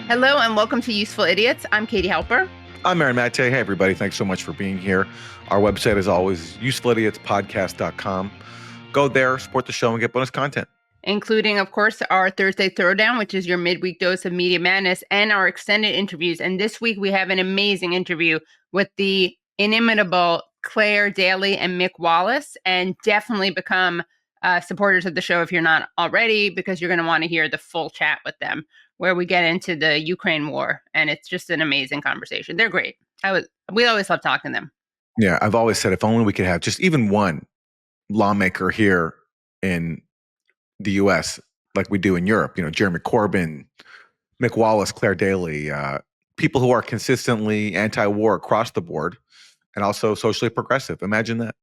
Hello and welcome to Useful Idiots. I'm Katie Halper. I'm Aaron Matte. Hey, everybody. Thanks so much for being here. Our website, as always, usefulidiotspodcast.com. Go there, support the show, and get bonus content. Including, of course, our Thursday Throwdown, which is your midweek dose of media madness, and our extended interviews. And this week we have an amazing interview with the inimitable Clare Daly and Mick Wallace. And definitely become supporters of the show if you're not already, because you're going to want to hear the full chat with them, where we get into the Ukraine war. And it's just an amazing conversation. They're great. We always love talking to them. Yeah, I've always said if only we could have just even one lawmaker here in the U.S. like we do in Europe, Jeremy Corbyn, Mick Wallace, Clare Daly, people who are consistently anti-war across the board and also socially progressive. Imagine that.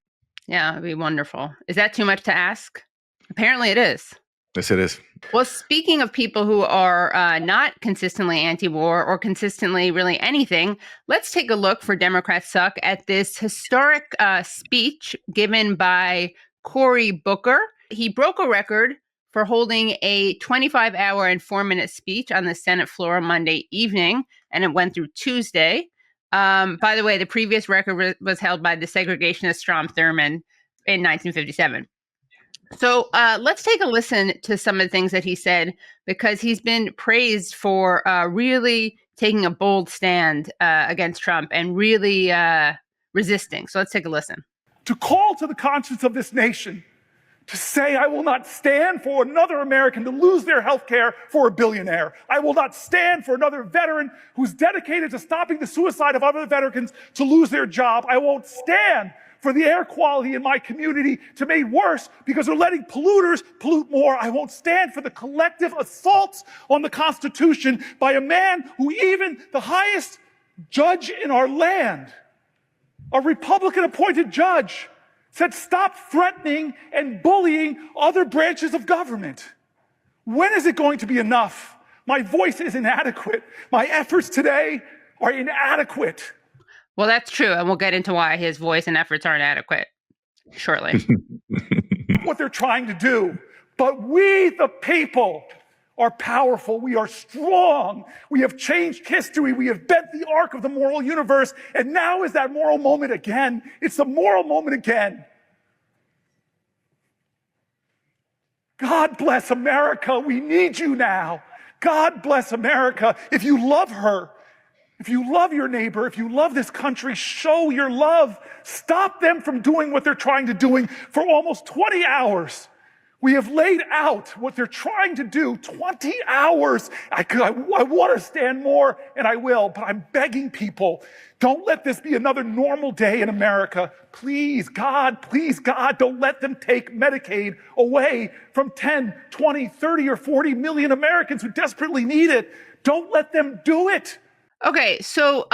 Yeah, it'd be wonderful. Is that too much to ask? Apparently it is. Yes, it is. Well, speaking of people who are not consistently anti-war or consistently really anything, let's take a look for Democrats Suck at this historic speech given by Cory Booker. He broke a record for holding a 25-hour and 4-minute speech on the Senate floor Monday evening, and it went through Tuesday. By the way, the previous record was held by the segregationist Strom Thurmond in 1957. So let's take a listen to some of the things that he said, because he's been praised for really taking a bold stand against Trump and really resisting. So let's take a listen. To call to the conscience of this nation to say, I will not stand for another American to lose their health care for a billionaire. I will not stand for another veteran who's dedicated to stopping the suicide of other veterans to lose their job. I won't stand for the air quality in my community to be made worse because they're letting polluters pollute more. I won't stand for the collective assaults on the Constitution by a man who even the highest judge in our land, a Republican-appointed judge, said, stop threatening and bullying other branches of government. When is it going to be enough? My voice is inadequate. My efforts today are inadequate. Well, that's true. And we'll get into why his voice and efforts aren't adequate shortly. What they're trying to do. But we, the people, are powerful. We are strong. We have changed history. We have bent the arc of the moral universe. And now is that moral moment again. It's the moral moment again. God bless America. We need you now. God bless America. If you love her, if you love your neighbor, if you love this country, show your love. Stop them from doing what they're trying to do for almost 20 hours. We have laid out what they're trying to do, 20 hours. I want to stand more, and I will, but I'm begging people, don't let this be another normal day in America. Please, God, don't let them take Medicaid away from 10, 20, 30, or 40 million Americans who desperately need it. Don't let them do it. Okay, so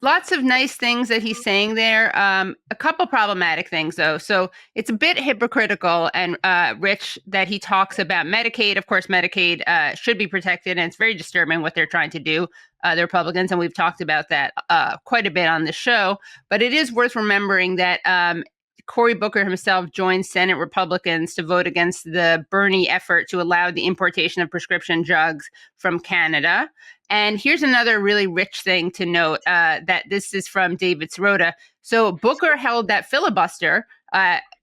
lots of nice things that he's saying there. A couple problematic things, though. So it's a bit hypocritical and rich that he talks about Medicaid. Of course, Medicaid should be protected, and it's very disturbing what they're trying to do, the Republicans, and we've talked about that quite a bit on the show. But it is worth remembering that Cory Booker himself joined Senate Republicans to vote against the Bernie effort to allow the importation of prescription drugs from Canada. And here's another really rich thing to note, that this is from David Sirota. So Booker held that filibuster,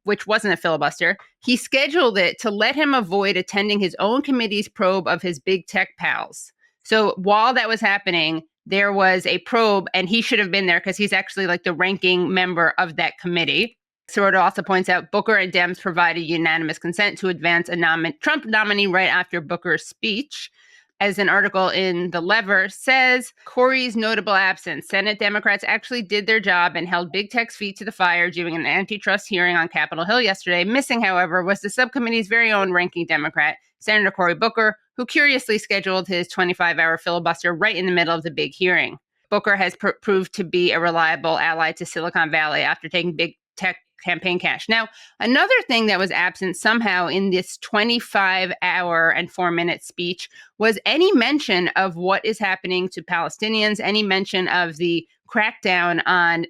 which wasn't a filibuster. He scheduled it to let him avoid attending his own committee's probe of his big tech pals. So while that was happening, there was a probe, and he should have been there because he's actually like the ranking member of that committee. Sirota also points out Booker and Dems provided unanimous consent to advance a Trump nominee right after Booker's speech. As an article in The Lever says, Cory's notable absence. Senate Democrats actually did their job and held big tech's feet to the fire during an antitrust hearing on Capitol Hill yesterday. Missing, however, was the subcommittee's very own ranking Democrat, Senator Cory Booker, who curiously scheduled his 25-hour filibuster right in the middle of the big hearing. Booker has proved to be a reliable ally to Silicon Valley after taking big tech campaign cash. Now, another thing that was absent somehow in this 25-hour and 4-minute speech was any mention of what is happening to Palestinians, any mention of the crackdown on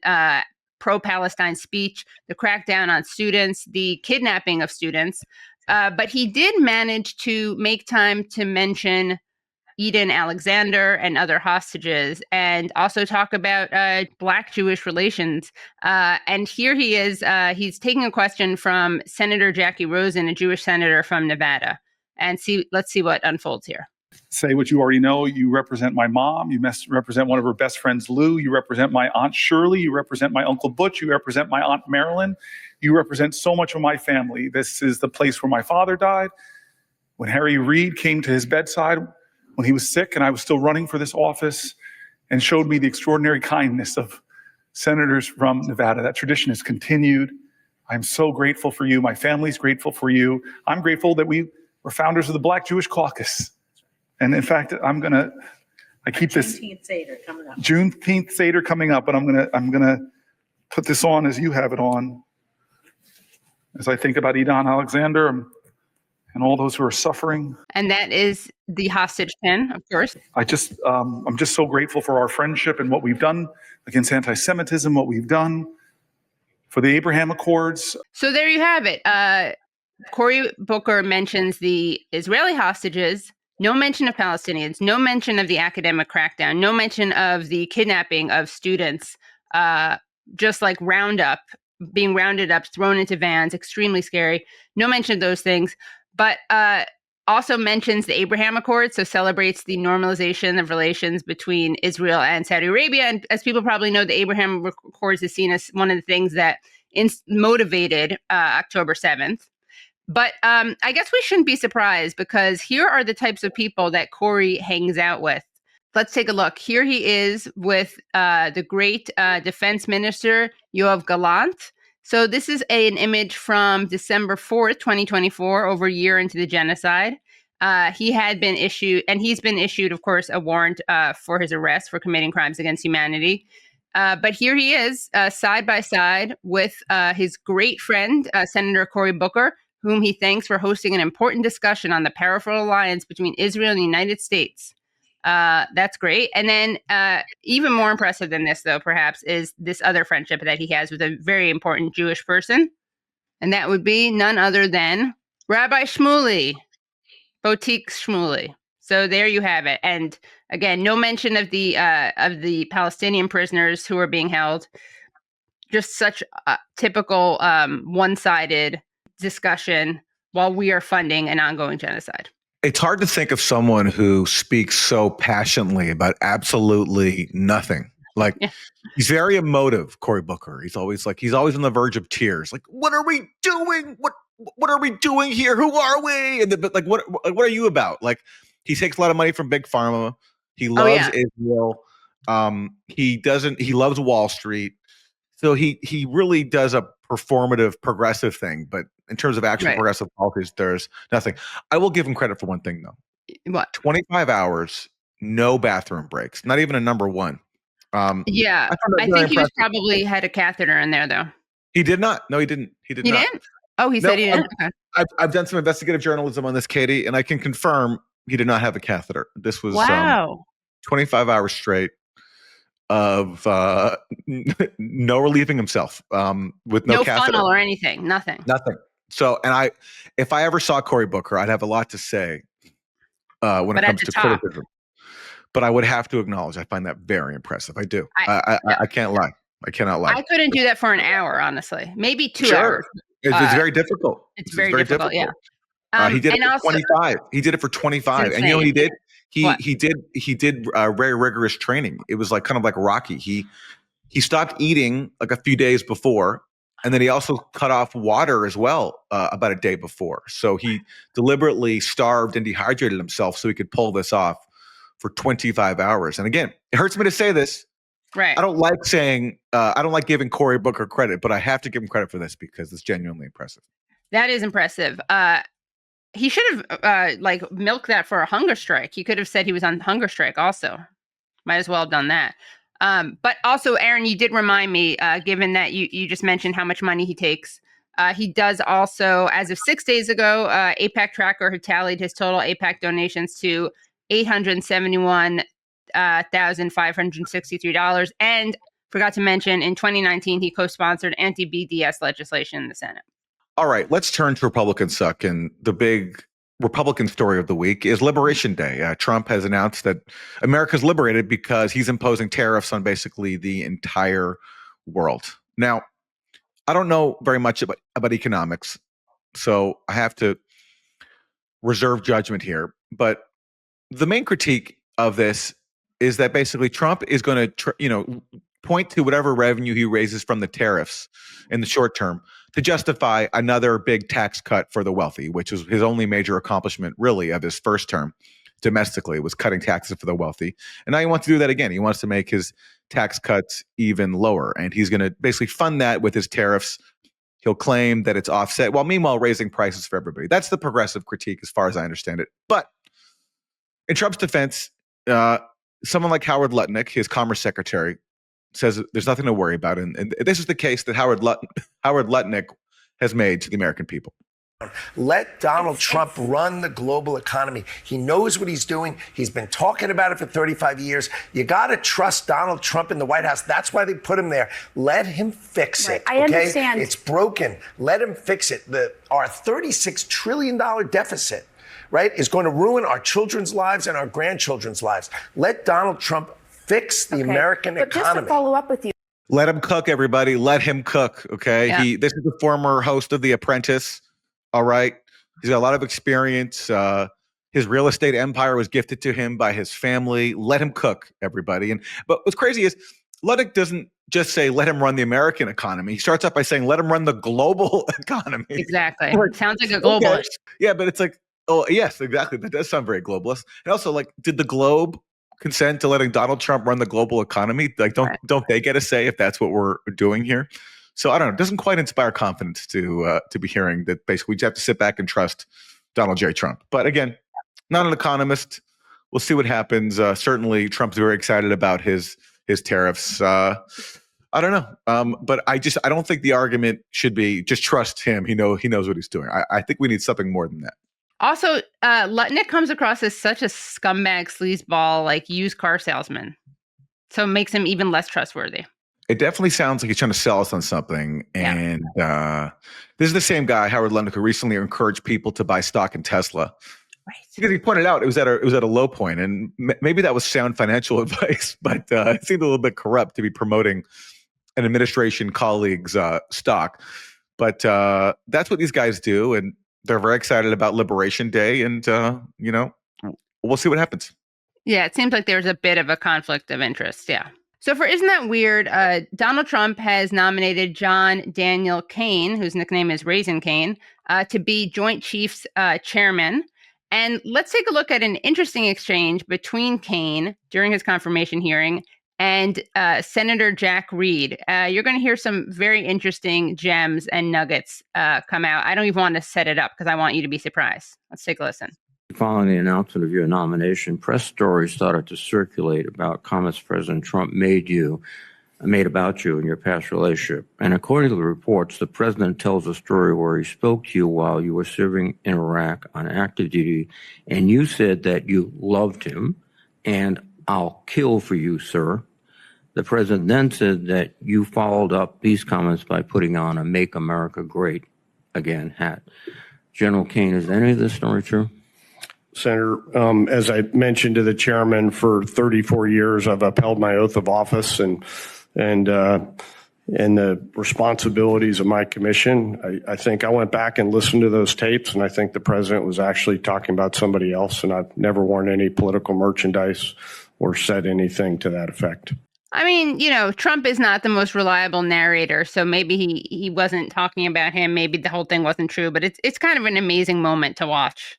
pro-Palestine speech, the crackdown on students, the kidnapping of students. But he did manage to make time to mention Eden Alexander and other hostages, and also talk about Black Jewish relations. And here he is. He's taking a question from Senator Jackie Rosen, a Jewish senator from Nevada. And let's see what unfolds here. Say what you already know. You represent my mom. You represent one of her best friends, Lou. You represent my Aunt Shirley. You represent my Uncle Butch. You represent my Aunt Marilyn. You represent so much of my family. This is the place where my father died. When Harry Reid came to his bedside when he was sick and I was still running for this office and showed me the extraordinary kindness of senators from Nevada. That tradition has continued. I'm so grateful for you. My family's grateful for you. I'm grateful that we were founders of the Black Jewish Caucus. And in fact, I keep this Juneteenth Seder coming up. Juneteenth Seder coming up, and I'm gonna put this on as you have it on. As I think about Eden Alexander and all those who are suffering. And that is the hostage pin, of course. I'm just so grateful for our friendship and what we've done against anti-Semitism, what we've done for the Abraham Accords. So there you have it. Cory Booker mentions the Israeli hostages, no mention of Palestinians, no mention of the academic crackdown, no mention of the kidnapping of students, just like being rounded up, thrown into vans, extremely scary. No mention of those things, but also mentions the Abraham Accords, so celebrates the normalization of relations between Israel and Saudi Arabia. And as people probably know, the Abraham Accords is seen as one of the things that motivated October 7th. But I guess we shouldn't be surprised, because here are the types of people that Cory hangs out with. Let's take a look. Here he is with the great defense minister, Yoav Gallant. So this is an image from December 4th, 2024, over a year into the genocide. He's been issued, of course, a warrant for his arrest for committing crimes against humanity. But here he is, side by side with his great friend, Senator Cory Booker, whom he thanks for hosting an important discussion on the powerful alliance between Israel and the United States. That's great. And then even more impressive than this, though, perhaps, is this other friendship that he has with a very important Jewish person. And that would be none other than Rabbi Shmuley, Boutique Shmuley. So there you have it. And again, no mention of the Palestinian prisoners who are being held. Just such a typical one-sided discussion while we are funding an ongoing genocide. It's hard to think of someone who speaks so passionately about absolutely nothing. Like, he's very emotive, Cory Booker. He's always on the verge of tears. Like, what are we doing? What are we doing here? Who are we? And what are you about? Like, he takes a lot of money from Big Pharma. He loves Israel. He loves Wall Street. So he really does a performative progressive thing, but in terms of actual progressive policies, there's nothing. I will give him credit for one thing, though. What? 25 hours, no bathroom breaks, not even a number one. I think he was probably had a catheter in there, though. He did not. No, he didn't. He didn't? Oh, he said he didn't. Okay. I've done some investigative journalism on this, Katie, and I can confirm he did not have a catheter. This was 25 hours straight of no relieving himself, with no catheter. Funnel or anything, nothing. So, and if I ever saw Cory Booker, I'd have a lot to say when it comes to criticism. But I would have to acknowledge, I find that very impressive. I do. I can't lie. I cannot lie. I couldn't do that for an hour, honestly. Maybe 2 hours. It's very difficult. It's very difficult. Yeah. He did it for 25. He did it for 25. And you know what he did? He did very rigorous training. It was kind of like Rocky. He stopped eating like a few days before, and then he also cut off water as well about a day before. So he deliberately starved and dehydrated himself so he could pull this off for 25 hours. And again, it hurts me to say this. Right. I don't like giving Cory Booker credit, but I have to give him credit for this because it's genuinely impressive. That is impressive. He should have milked that for a hunger strike. He could have said he was on hunger strike also. Might as well have done that. But also, Aaron, you did remind me, given that you just mentioned how much money he takes. He does also, as of 6 days ago, AIPAC Tracker had tallied his total AIPAC donations to $871,563. And forgot to mention, in 2019, he co-sponsored anti-BDS legislation in the Senate. All right, let's turn to Republican suck and the big Republican story of the week is Liberation Day. Trump has announced that America's liberated because he's imposing tariffs on basically the entire world. Now, I don't know very much about economics, so I have to reserve judgment here. But the main critique of this is that basically Trump is going to, point to whatever revenue he raises from the tariffs in the short term to justify another big tax cut for the wealthy, which was his only major accomplishment, really, of his first term domestically, was cutting taxes for the wealthy. And now he wants to do that again. He wants to make his tax cuts even lower, and he's going to basically fund that with his tariffs. He'll claim that it's offset, while meanwhile raising prices for everybody. That's the progressive critique, as far as I understand it. But in Trump's defense, someone like Howard Lutnick, his Commerce Secretary, says there's nothing to worry about. And this is the case that Howard Lutnick has made to the American people. Let Donald Trump run the global economy. He knows what he's doing. He's been talking about it for 35 years. You got to trust Donald Trump in the White House. That's why they put him there. Let him fix it. I understand. It's broken. Let him fix it. Our $36 trillion deficit, right, is going to ruin our children's lives and our grandchildren's lives. Let Donald Trump fix the American economy. But just to follow up with you. Let him cook, everybody. Let him cook, okay? Yeah. This is the former host of The Apprentice, all right? He's got a lot of experience. His real estate empire was gifted to him by his family. Let him cook, everybody. But what's crazy is Lutnick doesn't just say, let him run the American economy. He starts off by saying, let him run the global economy. Exactly. Sounds like a globalist. Okay. Yeah, but it's like, oh, yes, exactly. That does sound very globalist. And also, like, did the globe consent to letting Donald Trump run the global economy? Like, don't they get a say if that's what we're doing here? So I don't know. It doesn't quite inspire confidence to be hearing that basically we just have to sit back and trust Donald J. Trump. But again, not an economist. We'll see what happens. Certainly, Trump's very excited about his tariffs. I don't know. But I don't think the argument should be just trust him. He knows what he's doing. I think we need something more than that. Also, Lutnick comes across as such a scumbag, sleazeball, like used car salesman. So it makes him even less trustworthy. It definitely sounds like he's trying to sell us on something. And this is the same guy, Howard Lutnick, who recently encouraged people to buy stock in Tesla. Right. Because he pointed out it was at a low point, and maybe that was sound financial advice, but it seemed a little bit corrupt to be promoting an administration colleague's stock. But that's what these guys do, and they're very excited about Liberation Day, and we'll see what happens. Yeah, it seems like there's a bit of a conflict of interest. Yeah. So for Isn't That Weird, Donald Trump has nominated John Daniel Cain, whose nickname is Raisin Cain, to be Joint Chiefs chairman. And let's take a look at an interesting exchange between Cain during his confirmation hearing and Senator Jack Reed. You're going to hear some very interesting gems and nuggets come out. I don't even want to set it up because I want you to be surprised. Let's take a listen. Following the announcement of your nomination, press stories started to circulate about comments President Trump made about you and your past relationship. And according to the reports, the president tells a story where he spoke to you while you were serving in Iraq on active duty, and you said that you loved him, and I'll kill for you, sir. The president then said that you followed up these comments by putting on a Make America Great Again hat. General Cain, is any of this story true? Senator, as I mentioned to the chairman, for 34 years, I've upheld my oath of office and the responsibilities of my commission. I think I went back and listened to those tapes, and I think the president was actually talking about somebody else, and I've never worn any political merchandise or said anything to that effect. I mean, Trump is not the most reliable narrator, so maybe he wasn't talking about him. Maybe the whole thing wasn't true, but it's kind of an amazing moment to watch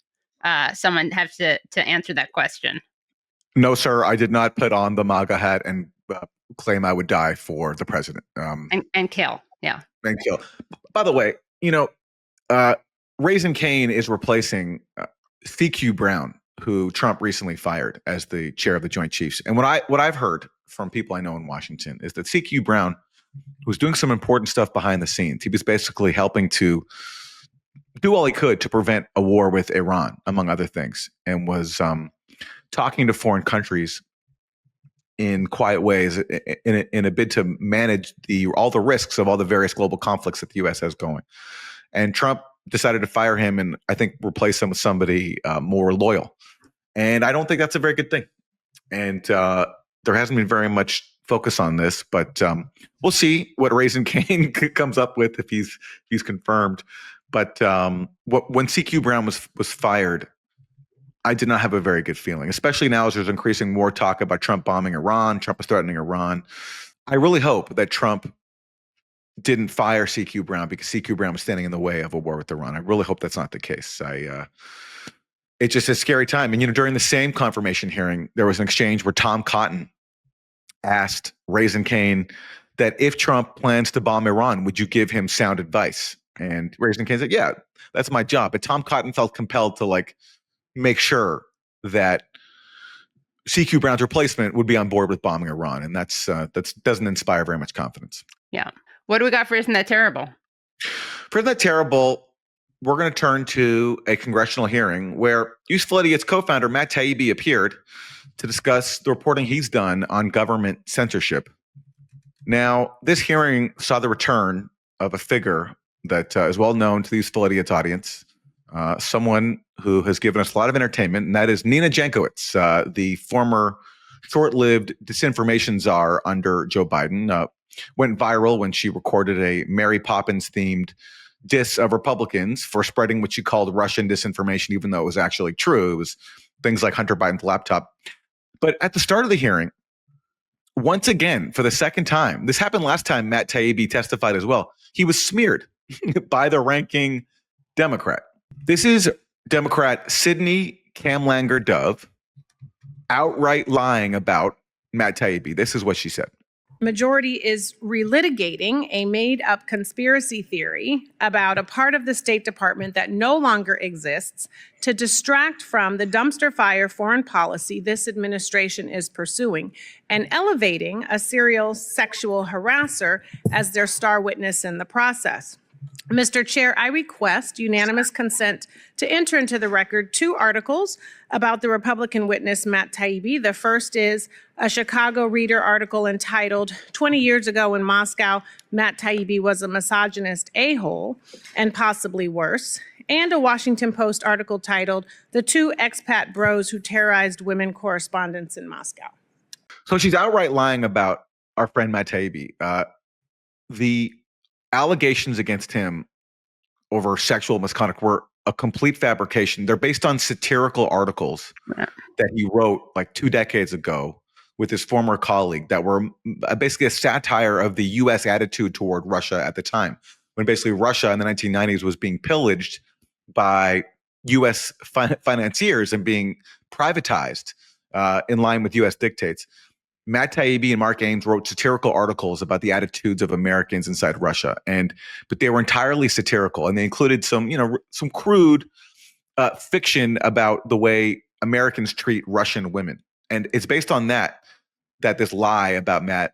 someone have to answer that question. No, sir, I did not put on the MAGA hat and claim I would die for the president. And kill, yeah. And kill. By the way, Raisin Cain is replacing CQ Brown, who Trump recently fired as the chair of the Joint Chiefs. And what I've heard from people I know in Washington is that CQ Brown was doing some important stuff behind the scenes. He was basically helping to do all he could to prevent a war with Iran, among other things, and was talking to foreign countries in quiet ways in a bid to manage all the risks of all the various global conflicts that the U.S. has going. And Trump decided to fire him and I think replace him with somebody more loyal. And I don't think that's a very good thing. And there hasn't been very much focus on this, but we'll see what Raising Cane comes up with if he's confirmed. But when CQ Brown was fired, I did not have a very good feeling, especially now as there's increasing more talk about Trump bombing Iran. Trump is threatening Iran. I really hope that Trump didn't fire CQ Brown because CQ Brown was standing in the way of a war with Iran. I really hope that's not the case. It's just a scary time. And, during the same confirmation hearing, there was an exchange where Tom Cotton asked Raising Cane that if Trump plans to bomb Iran, would you give him sound advice? And Raising Cane said, yeah, that's my job. But Tom Cotton felt compelled to make sure that CQ Brown's replacement would be on board with bombing Iran. And that doesn't inspire very much confidence. Yeah. What do we got for Isn't That Terrible? For Isn't That Terrible, we're going to turn to a congressional hearing where Useful Idiot's co-founder Matt Taibbi appeared to discuss the reporting he's done on government censorship. Now, this hearing saw the return of a figure that is well known to the Useful Idiot's audience, someone who has given us a lot of entertainment, and that is Nina Jankowicz, the former short-lived disinformation czar under Joe Biden. Went viral when she recorded a Mary Poppins-themed diss of Republicans for spreading what she called Russian disinformation, even though it was actually true. It was things like Hunter Biden's laptop. But at the start of the hearing, once again, for the second time, this happened last time Matt Taibbi testified as well, he was smeared by the ranking Democrat. This is Democrat Sidney Kamlanger Dove outright lying about Matt Taibbi. This is what she said. Majority is relitigating a made-up conspiracy theory about a part of the State Department that no longer exists to distract from the dumpster fire foreign policy this administration is pursuing and elevating a serial sexual harasser as their star witness in the process. Mr. Chair, I request unanimous consent to enter into the record 2 articles about the Republican witness Matt Taibbi. The first is a Chicago Reader article entitled 20 Years Ago in Moscow, Matt Taibbi was a misogynist a-hole and possibly worse, and a Washington Post article titled The 2 Expat Bros Who Terrorized Women Correspondents in Moscow. So she's outright lying about our friend Matt Taibbi. The allegations against him over sexual misconduct were a complete fabrication. They're based on satirical articles that he wrote 2 decades ago with his former colleague that were basically a satire of the U.S. attitude toward Russia at the time, when basically Russia in the 1990s was being pillaged by U.S. financiers and being privatized in line with U.S. dictates. Matt Taibbi and Mark Ames wrote satirical articles about the attitudes of Americans inside Russia, but they were entirely satirical, and they included some crude fiction about the way Americans treat Russian women, and it's based on that this lie about Matt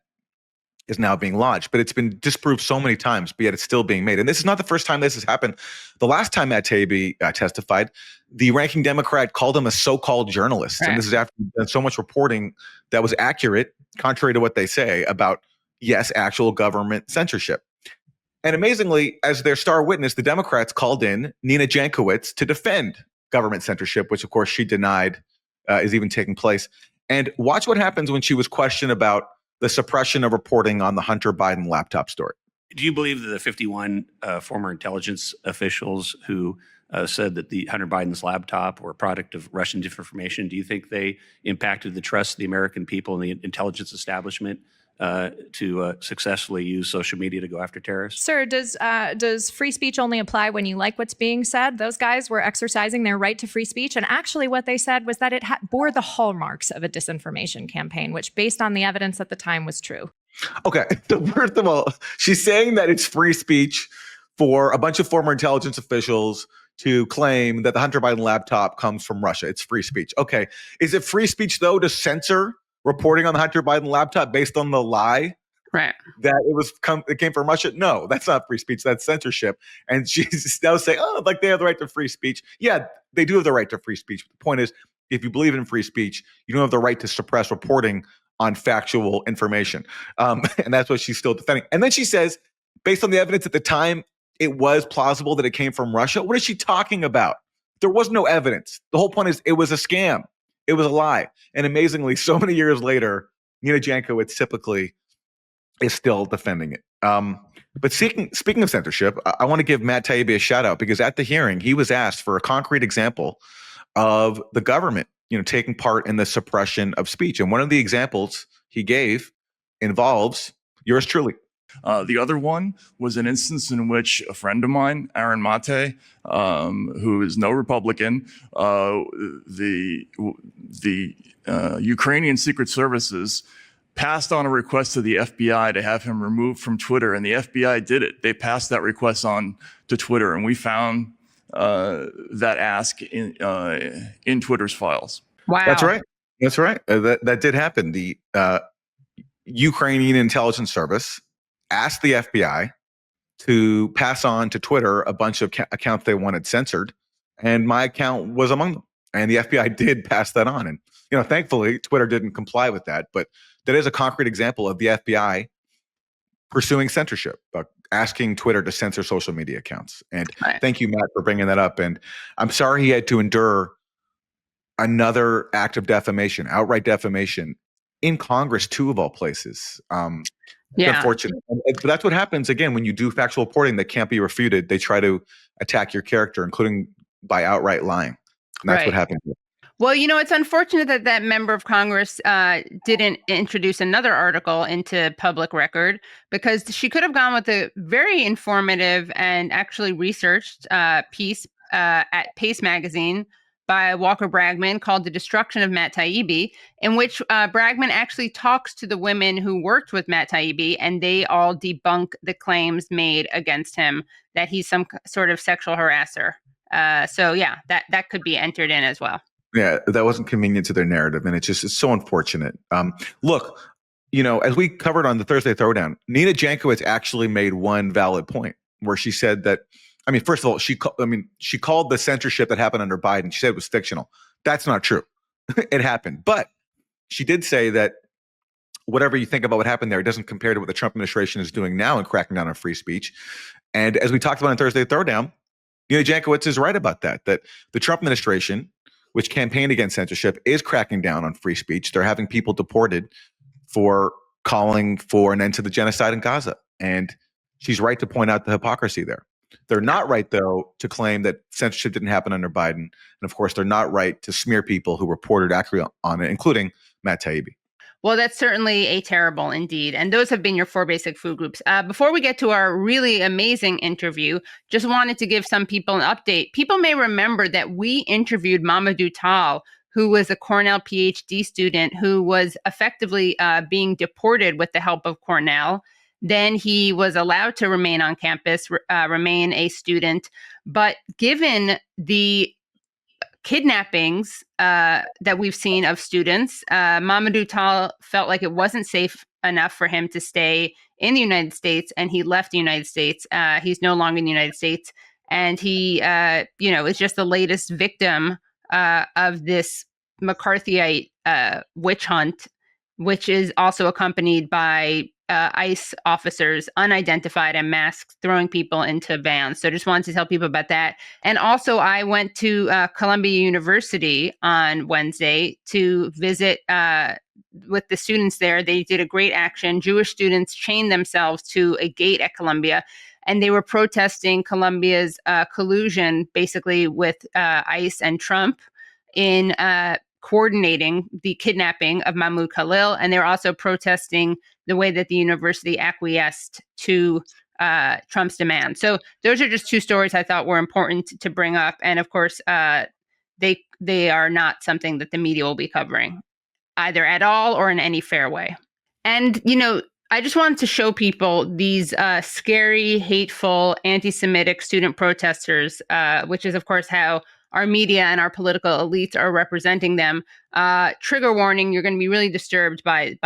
is now being lodged. But it's been disproved so many times, but yet it's still being made. And this is not the first time this has happened. The last time Matt Taibbi testified, the ranking Democrat called him a so-called journalist. Right. And this is after so much reporting that was accurate, contrary to what they say, about, yes, actual government censorship. And amazingly, as their star witness, the Democrats called in Nina Jankowicz to defend government censorship, which, of course, she denied is even taking place. And watch what happens when she was questioned about the suppression of reporting on the Hunter Biden laptop story. Do you believe that the 51 former intelligence officials who said that the Hunter Biden's laptop were a product of Russian disinformation, do you think they impacted the trust of the American people and the intelligence establishment to successfully use social media to go after terrorists? Sir, does free speech only apply when you like what's being said? Those guys were exercising their right to free speech, and actually what they said was that it bore the hallmarks of a disinformation campaign, which based on the evidence at the time was true. Okay, so first of all, she's saying that it's free speech for a bunch of former intelligence officials to claim that the Hunter Biden laptop comes from Russia. It's free speech. Okay, is it free speech, though, to censor reporting on the Hunter Biden laptop based on the lie right. that it came from Russia? No, that's not free speech. That's censorship. And she's now saying, they have the right to free speech. Yeah, they do have the right to free speech. But the point is, if you believe in free speech, you don't have the right to suppress reporting on factual information. And that's what she's still defending. And then she says, based on the evidence at the time, it was plausible that it came from Russia. What is she talking about? There was no evidence. The whole point is it was a scam. It was a lie. And amazingly, so many years later, Nina Jankowicz typically is still defending it. But speaking of censorship, I want to give Matt Taibbi a shout out because at the hearing, he was asked for a concrete example of the government, taking part in the suppression of speech. And one of the examples he gave involves yours truly. The other one was an instance in which a friend of mine, Aaron Mate, who is no Republican, the Ukrainian Secret Services passed on a request to the FBI to have him removed from Twitter, and the FBI did it. They passed that request on to Twitter, and we found that ask in Twitter's files. Wow. That's right. That's right. That did happen. The Ukrainian intelligence service asked the FBI to pass on to Twitter a bunch of accounts they wanted censored, and my account was among them. And the FBI did pass that on. And, thankfully, Twitter didn't comply with that. But that is a concrete example of the FBI pursuing censorship, asking Twitter to censor social media accounts. And Thank you, Matt, for bringing that up. And I'm sorry he had to endure another act of defamation, outright defamation, in Congress, too, of all places. It's unfortunate. But that's what happens, again, when you do factual reporting that can't be refuted. They try to attack your character, including by outright lying. And that's what happened here. Well, it's unfortunate that that member of Congress didn't introduce another article into public record, because she could have gone with a very informative and actually researched piece at Pace Magazine by Walker Bragman called The Destruction of Matt Taibbi, in which Bragman actually talks to the women who worked with Matt Taibbi, and they all debunk the claims made against him that he's some sort of sexual harasser. That could be entered in as well. Yeah, that wasn't convenient to their narrative, and it's so unfortunate. Look, as we covered on the Thursday Throwdown, Nina Jankowicz actually made one valid point where she said that, first of all, she called the censorship that happened under Biden, she said it was fictional. That's not true. It happened. But she did say that whatever you think about what happened there, it doesn't compare to what the Trump administration is doing now in cracking down on free speech. And as we talked about on Thursday Throwdown, Nina Jankowicz is right about that the Trump administration, which campaigned against censorship, is cracking down on free speech. They're having people deported for calling for an end to the genocide in Gaza. And she's right to point out the hypocrisy there. They're not right, though, to claim that censorship didn't happen under Biden. And of course, they're not right to smear people who reported accurately on it, including Matt Taibbi. Well, that's certainly a terrible indeed. And those have been your 4 basic food groups. Before we get to our really amazing interview, just wanted to give some people an update. People may remember that we interviewed Mamadou Tall, who was a Cornell PhD student who was effectively being deported with the help of Cornell. Then he was allowed to remain on campus, remain a student. But given the kidnappings that we've seen of students, Mamadou Tall felt like it wasn't safe enough for him to stay in the United States, and he left the United States. He's no longer in the United States, and he, is just the latest victim of this McCarthyite witch hunt, which is also accompanied by ICE officers, unidentified and masked, throwing people into vans. So just wanted to tell people about that. And also, I went to Columbia University on Wednesday to visit with the students there. They did a great action. Jewish students chained themselves to a gate at Columbia, and they were protesting Columbia's collusion, basically, with ICE and Trump in coordinating the kidnapping of Mahmoud Khalil. And they were also protesting the way that the university acquiesced to Trump's demand. So those are just 2 stories I thought were important to bring up. And of course, they are not something that the media will be covering either at all or in any fair way. And, I just wanted to show people these scary, hateful, anti-Semitic student protesters, which is, of course, how our media and our political elites are representing them. Trigger warning, you're going to be really disturbed by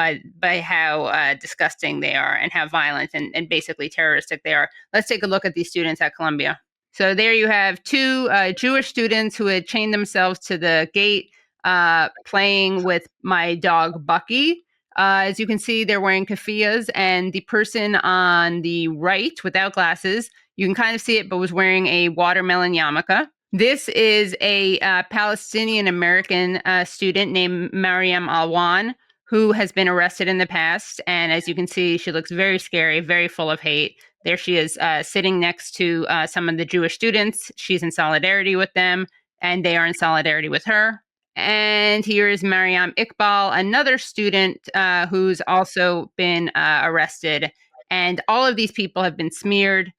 how disgusting they are and how violent and basically terroristic they are. Let's take a look at these students at Columbia. So there you have 2 Jewish students who had chained themselves to the gate, playing with my dog Bucky. As you can see, they're wearing keffiyehs, and the person on the right without glasses, You can kind of see it, but was wearing a watermelon yarmulke. This is a Palestinian-American student named Mariam Alwan, who has been arrested in the past. And as you can see, she looks very scary, very full of hate. There she is sitting next to some of the Jewish students. She's in solidarity with them, and they are in solidarity with her. And here is Mariam Iqbal, another student who's also been arrested. And all of these people have been smeared,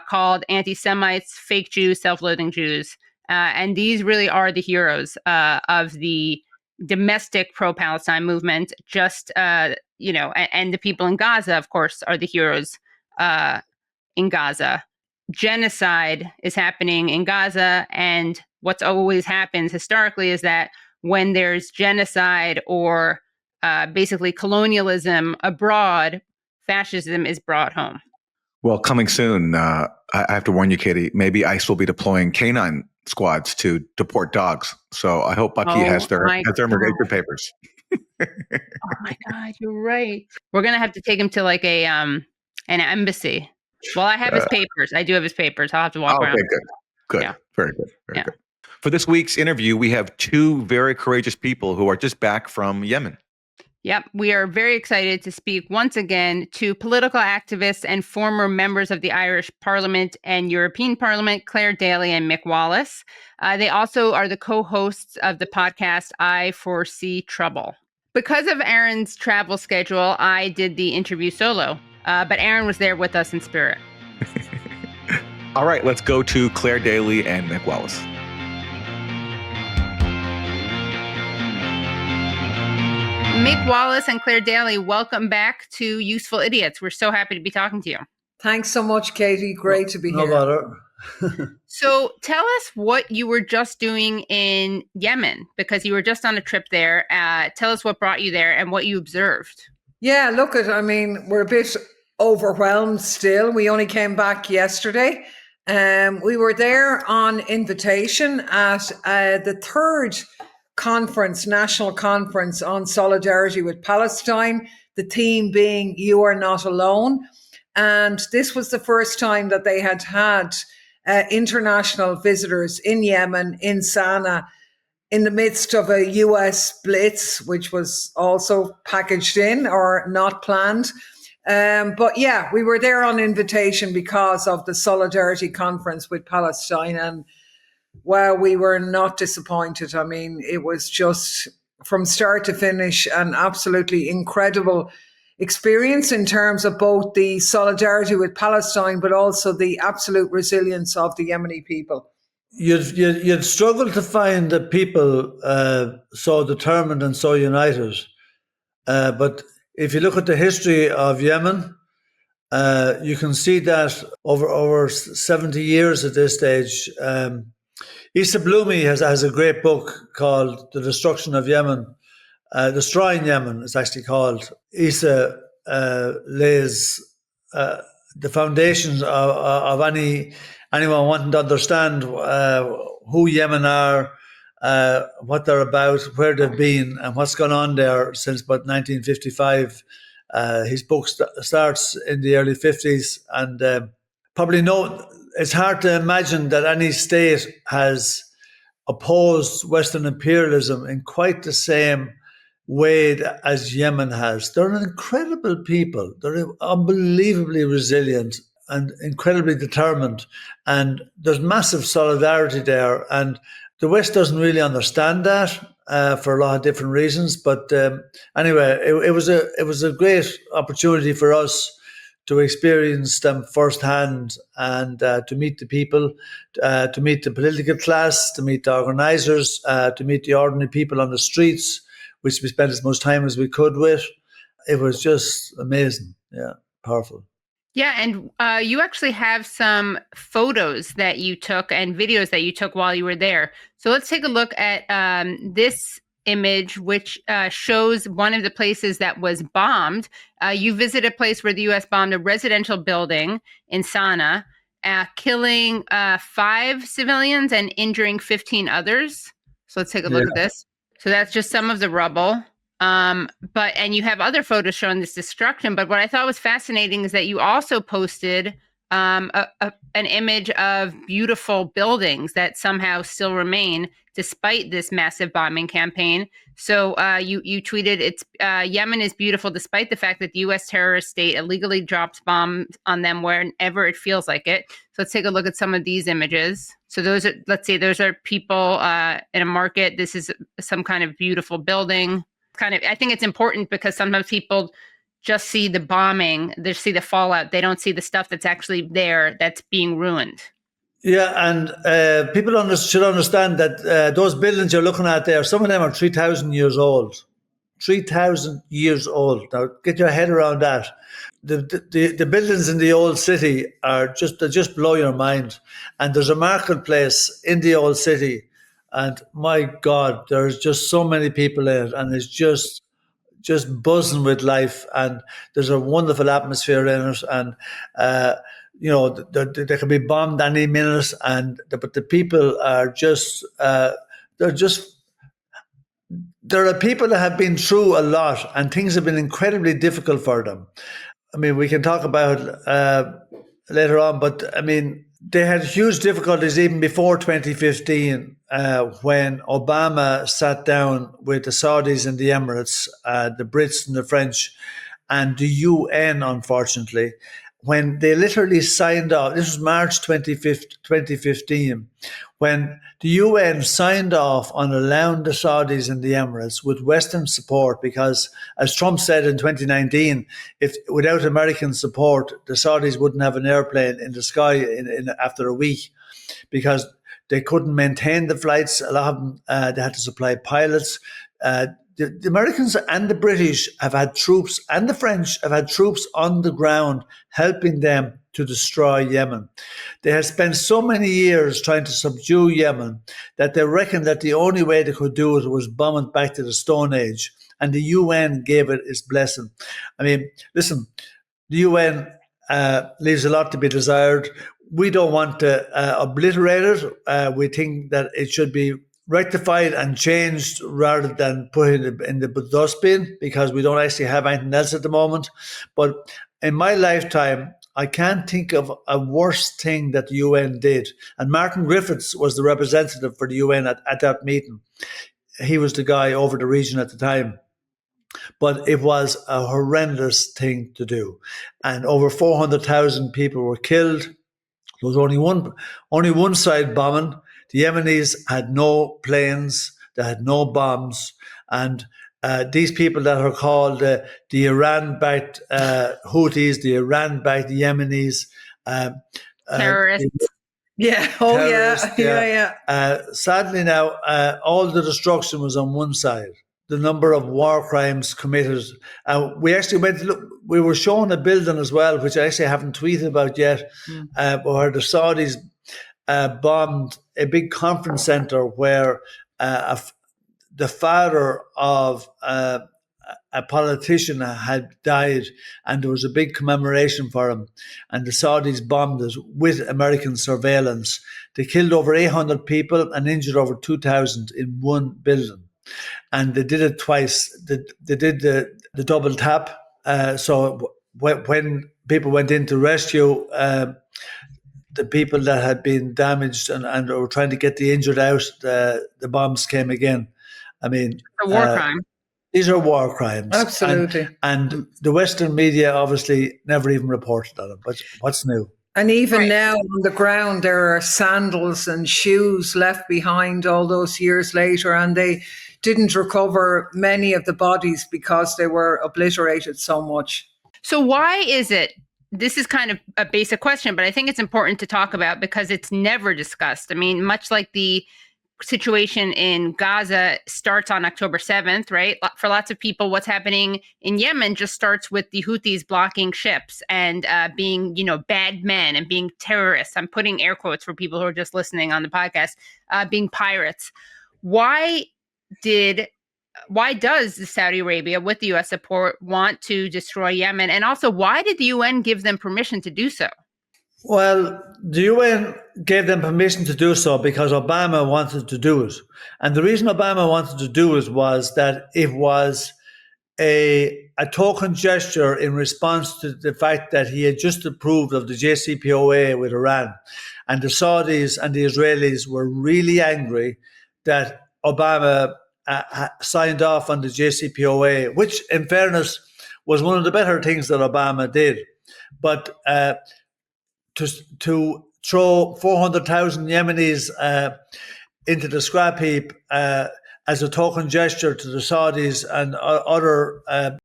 called anti-Semites, fake Jews, self-loathing Jews. And these really are the heroes of the domestic pro-Palestine movement. And the people in Gaza, of course, are the heroes in Gaza. Genocide is happening in Gaza, and what's always happens historically is that when there's genocide or basically colonialism abroad, fascism is brought home. Well, coming soon, I have to warn you, Katie, maybe ICE will be deploying canine squads to deport dogs. So I hope Bucky has their immigration papers. Oh my God, you're right. We're going to have to take him to like an embassy. Well, I have his papers. I do have his papers. I'll have to walk around. Okay, good. Yeah. Very good. Very good. For this week's interview, we have two very courageous people who are just back from Yemen. Yep. We are very excited to speak once again to political activists and former members of the Irish Parliament and European Parliament, Clare Daly and Mick Wallace. They also are the co-hosts of the podcast, I Foresee Trouble. Because of Aaron's travel schedule, I did the interview solo, but Aaron was there with us in spirit. All right, let's go to Clare Daly and Mick Wallace. Mick Wallace and Clare Daly, welcome back to Useful Idiots. We're so happy to be talking to you. Thanks so much, Katie. Great to be here. No matter. So tell us what you were just doing in Yemen, because you were just on a trip there. Tell us what brought you there and what you observed. Yeah, we're a bit overwhelmed still. We only came back yesterday. We were there on invitation at the third national conference on solidarity with Palestine, the theme being "You Are Not Alone." And this was the first time that they had international visitors in Yemen, in Sana'a, in the midst of a US blitz, which was also packaged in or not planned. But yeah, we were there on invitation because of the Solidarity Conference with Palestine. And well, we were not disappointed. I mean, it was just from start to finish an absolutely incredible experience in terms of both the solidarity with Palestine, but also the absolute resilience of the Yemeni people. You'd struggle to find the people so determined and so united. But if you look at the history of Yemen, you can see that over 70 years at this stage. Issa Bloomy has a great book called The Destruction of Yemen. Destroying Yemen, it's actually called. Issa lays the foundations of anyone wanting to understand who Yemen are, what they're about, where they've been, and what's gone on there since about 1955. His book starts in the early 50s, and it's hard to imagine that any state has opposed Western imperialism in quite the same way as Yemen has. They're an incredible people. They're unbelievably resilient and incredibly determined. And there's massive solidarity there. And the West doesn't really understand that for a lot of different reasons. But anyway, it was a great opportunity for us to experience them firsthand and to meet the people, to meet the political class, to meet the organisers, to meet the ordinary people on the streets, which we spent as much time as we could with. It was just amazing. Yeah, powerful. Yeah, and you actually have some photos that you took and videos that you took while you were there. So let's take a look at this image, which shows one of the places that was bombed. You visited a place where the U.S. bombed a residential building in Sana'a, killing 5 civilians and injuring 15 others. So let's take a look at this. So that's just some of the rubble. And you have other photos showing this destruction. But what I thought was fascinating is that you also posted an image of beautiful buildings that somehow still remain despite this massive bombing campaign. So you tweeted, "It's Yemen is beautiful despite the fact that the U.S. terrorist state illegally drops bombs on them whenever it feels like it." So let's take a look at some of these images. So those are, let's say, those are people in a market. This is some kind of beautiful building. I think it's important because sometimes people just see the bombing, they see the fallout. They don't see the stuff that's actually there that's being ruined. Yeah, and people should understand that those buildings you're looking at there, some of them are 3,000 years old. 3,000 years old. Now, get your head around that. The buildings in the old city they just blow your mind. And there's a marketplace in the old city, and my God, there's just so many people in it, and it's just buzzing with life, and there's a wonderful atmosphere in it, and they can be bombed any minute, but the people are just there are people that have been through a lot, and things have been incredibly difficult for them. I mean, we can talk about later on, but I mean, they had huge difficulties even before 2015 when Obama sat down with the Saudis and the Emirates, the Brits and the French, and the UN, unfortunately, when they literally signed off. This was March 2015, when the UN signed off on allowing the Saudis and the Emirates with Western support, because, as Trump said in 2019, if without American support, the Saudis wouldn't have an airplane in the sky after a week, because they couldn't maintain the flights. A lot of them, they had to supply pilots. The Americans and the British have had troops, and the French have had troops on the ground helping them to destroy Yemen. They had spent so many years trying to subdue Yemen that they reckoned that the only way they could do it was bomb it back to the Stone Age, and the UN gave it its blessing. I mean, listen, the UN leaves a lot to be desired. We don't want to obliterate it. We think that it should be rectified and changed rather than put it in the dustbin, because we don't actually have anything else at the moment. But in my lifetime, I can't think of a worse thing that the UN did. And Martin Griffiths was the representative for the UN at that meeting. He was the guy over the region at the time. But it was a horrendous thing to do. And over 400,000 people were killed. There was only one side bombing. The Yemenis had no planes, they had no bombs, and these people that are called the Iran-backed Houthis, the Iran-backed Yemenis, terrorists. Sadly now, all the destruction was on one side. The number of war crimes committed. We actually went to look. We were shown a building as well, which I actually haven't tweeted about yet, where the Saudis bombed a big conference center where the father of a politician had died, and there was a big commemoration for him, and the Saudis bombed it with American surveillance. They killed over 800 people and injured over 2,000 in one building, and they did it twice. They did the double tap. So when people went in to rescue the people that had been damaged and were trying to get the injured out, the bombs came again. I mean, a war crime. These are war crimes. Absolutely. And the Western media obviously never even reported on them. But what's new? And even now on the ground, there are sandals and shoes left behind all those years later, and they didn't recover many of the bodies because they were obliterated so much. So why is it, this is kind of a basic question, but I think it's important to talk about because it's never discussed. I mean, much like the situation in Gaza starts on October 7th, right? For lots of people, what's happening in Yemen just starts with the Houthis blocking ships and being, bad men and being terrorists. I'm putting air quotes for people who are just listening on the podcast, being pirates. Why does Saudi Arabia, with the U.S. support, want to destroy Yemen? And also, why did the UN give them permission to do so? Well, the UN gave them permission to do so because Obama wanted to do it. And the reason Obama wanted to do it was that it was a token gesture in response to the fact that he had just approved of the JCPOA with Iran. And the Saudis and the Israelis were really angry that Obama signed off on the JCPOA, which, in fairness, was one of the better things that Obama did. But to throw 400,000 Yemenis into the scrap heap as a token gesture to the Saudis and other, the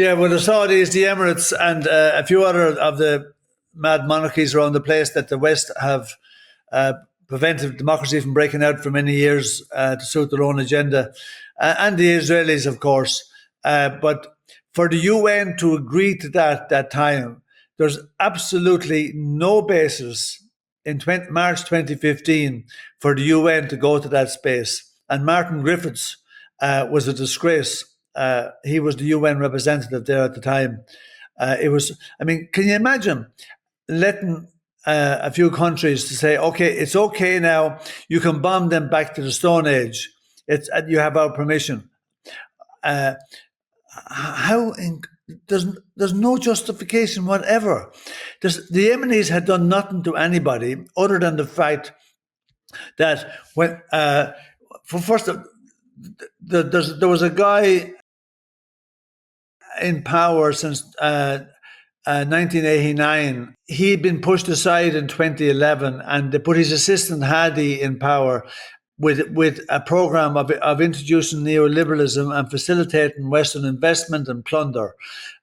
Saudis, the Emirates, and a few other of the mad monarchies around the place that the West have prevented democracy from breaking out for many years to suit their own agenda, and the Israelis, of course. But for the UN to agree to that time, there's absolutely no basis in March 2015 for the UN to go to that space. And Martin Griffiths was a disgrace. He was the UN representative there at the time. Can you imagine letting a few countries to say, okay, it's okay now, you can bomb them back to the Stone Age. You have our permission. There's no justification whatever. The Yemenis had done nothing to anybody other than the fact that there was a guy in power since 1989. He'd been pushed aside in 2011, and they put his assistant Hadi in power with a program of introducing neoliberalism and facilitating Western investment and plunder.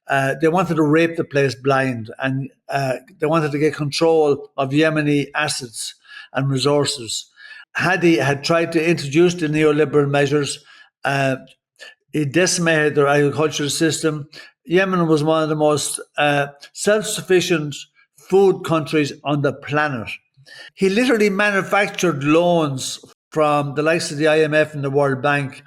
They wanted to rape the place blind, and they wanted to get control of Yemeni assets and resources. Hadi had tried to introduce the neoliberal measures. He decimated their agricultural system. Yemen was one of the most self-sufficient food countries on the planet. He literally manufactured loans from the likes of the IMF and the World Bank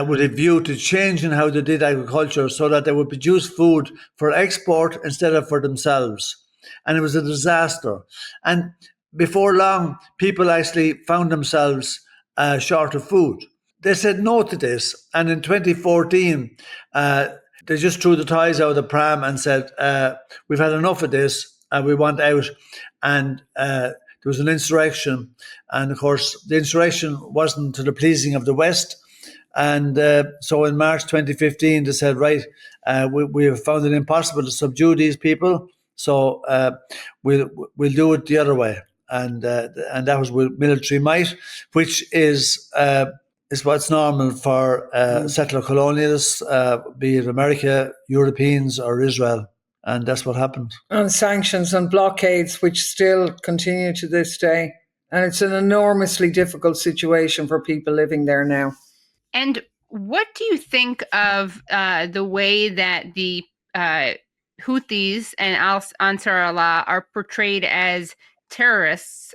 with a view to changing how they did agriculture so that they would produce food for export instead of for themselves. And it was a disaster. And before long, people actually found themselves short of food. They said no to this. And in 2014, they just threw the toys out of the pram and said, we've had enough of this, we want out. And there was an insurrection. And of course, the insurrection wasn't to the pleasing of the West. And so in March 2015, they said, right, we have found it impossible to subdue these people. So we'll do it the other way. And that was with military might, which is what's normal for settler colonialists, be it America, Europeans, or Israel. And that's what happened. And sanctions and blockades, which still continue to this day. And it's an enormously difficult situation for people living there now. And what do you think of the way that the Houthis and Ansar Allah are portrayed as terrorists,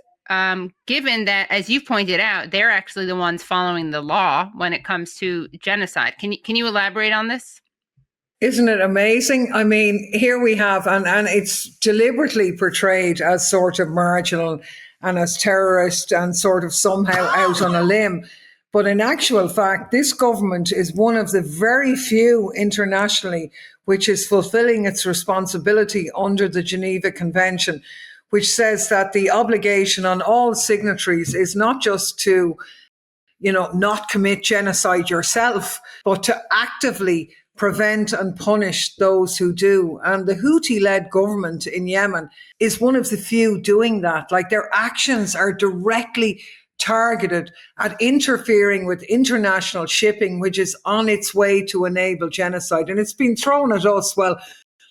given that, as you pointed out, they're actually the ones following the law when it comes to genocide? Can you elaborate on this? Isn't it amazing? I mean, here we have, and it's deliberately portrayed as sort of marginal and as terrorist and sort of somehow out on a limb. But in actual fact, this government is one of the very few internationally which is fulfilling its responsibility under the Geneva Convention, which says that the obligation on all signatories is not just to, not commit genocide yourself, but to actively prevent and punish those who do. And the Houthi-led government in Yemen is one of the few doing that. Like, their actions are directly targeted at interfering with international shipping, which is on its way to enable genocide. And it's been thrown at us, well,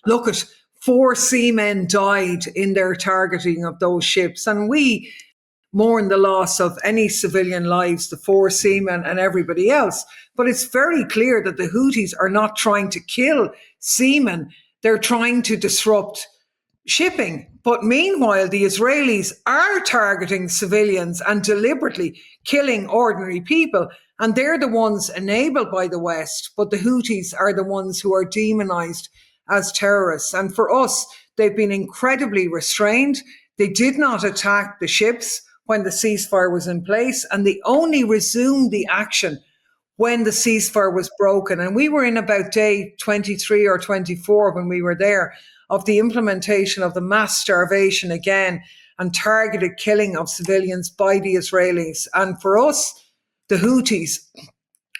look at 4 seamen died in their targeting of those ships. And we mourn the loss of any civilian lives, the 4 seamen and everybody else. But it's very clear that the Houthis are not trying to kill seamen. They're trying to disrupt shipping. But meanwhile, the Israelis are targeting civilians and deliberately killing ordinary people. And they're the ones enabled by the West. But the Houthis are the ones who are demonized as terrorists. And for us, they've been incredibly restrained. They did not attack the ships when the ceasefire was in place. And they only resumed the action when the ceasefire was broken. And we were in about day 23 or 24 when we were there of the implementation of the mass starvation again and targeted killing of civilians by the Israelis. And for us, the Houthis,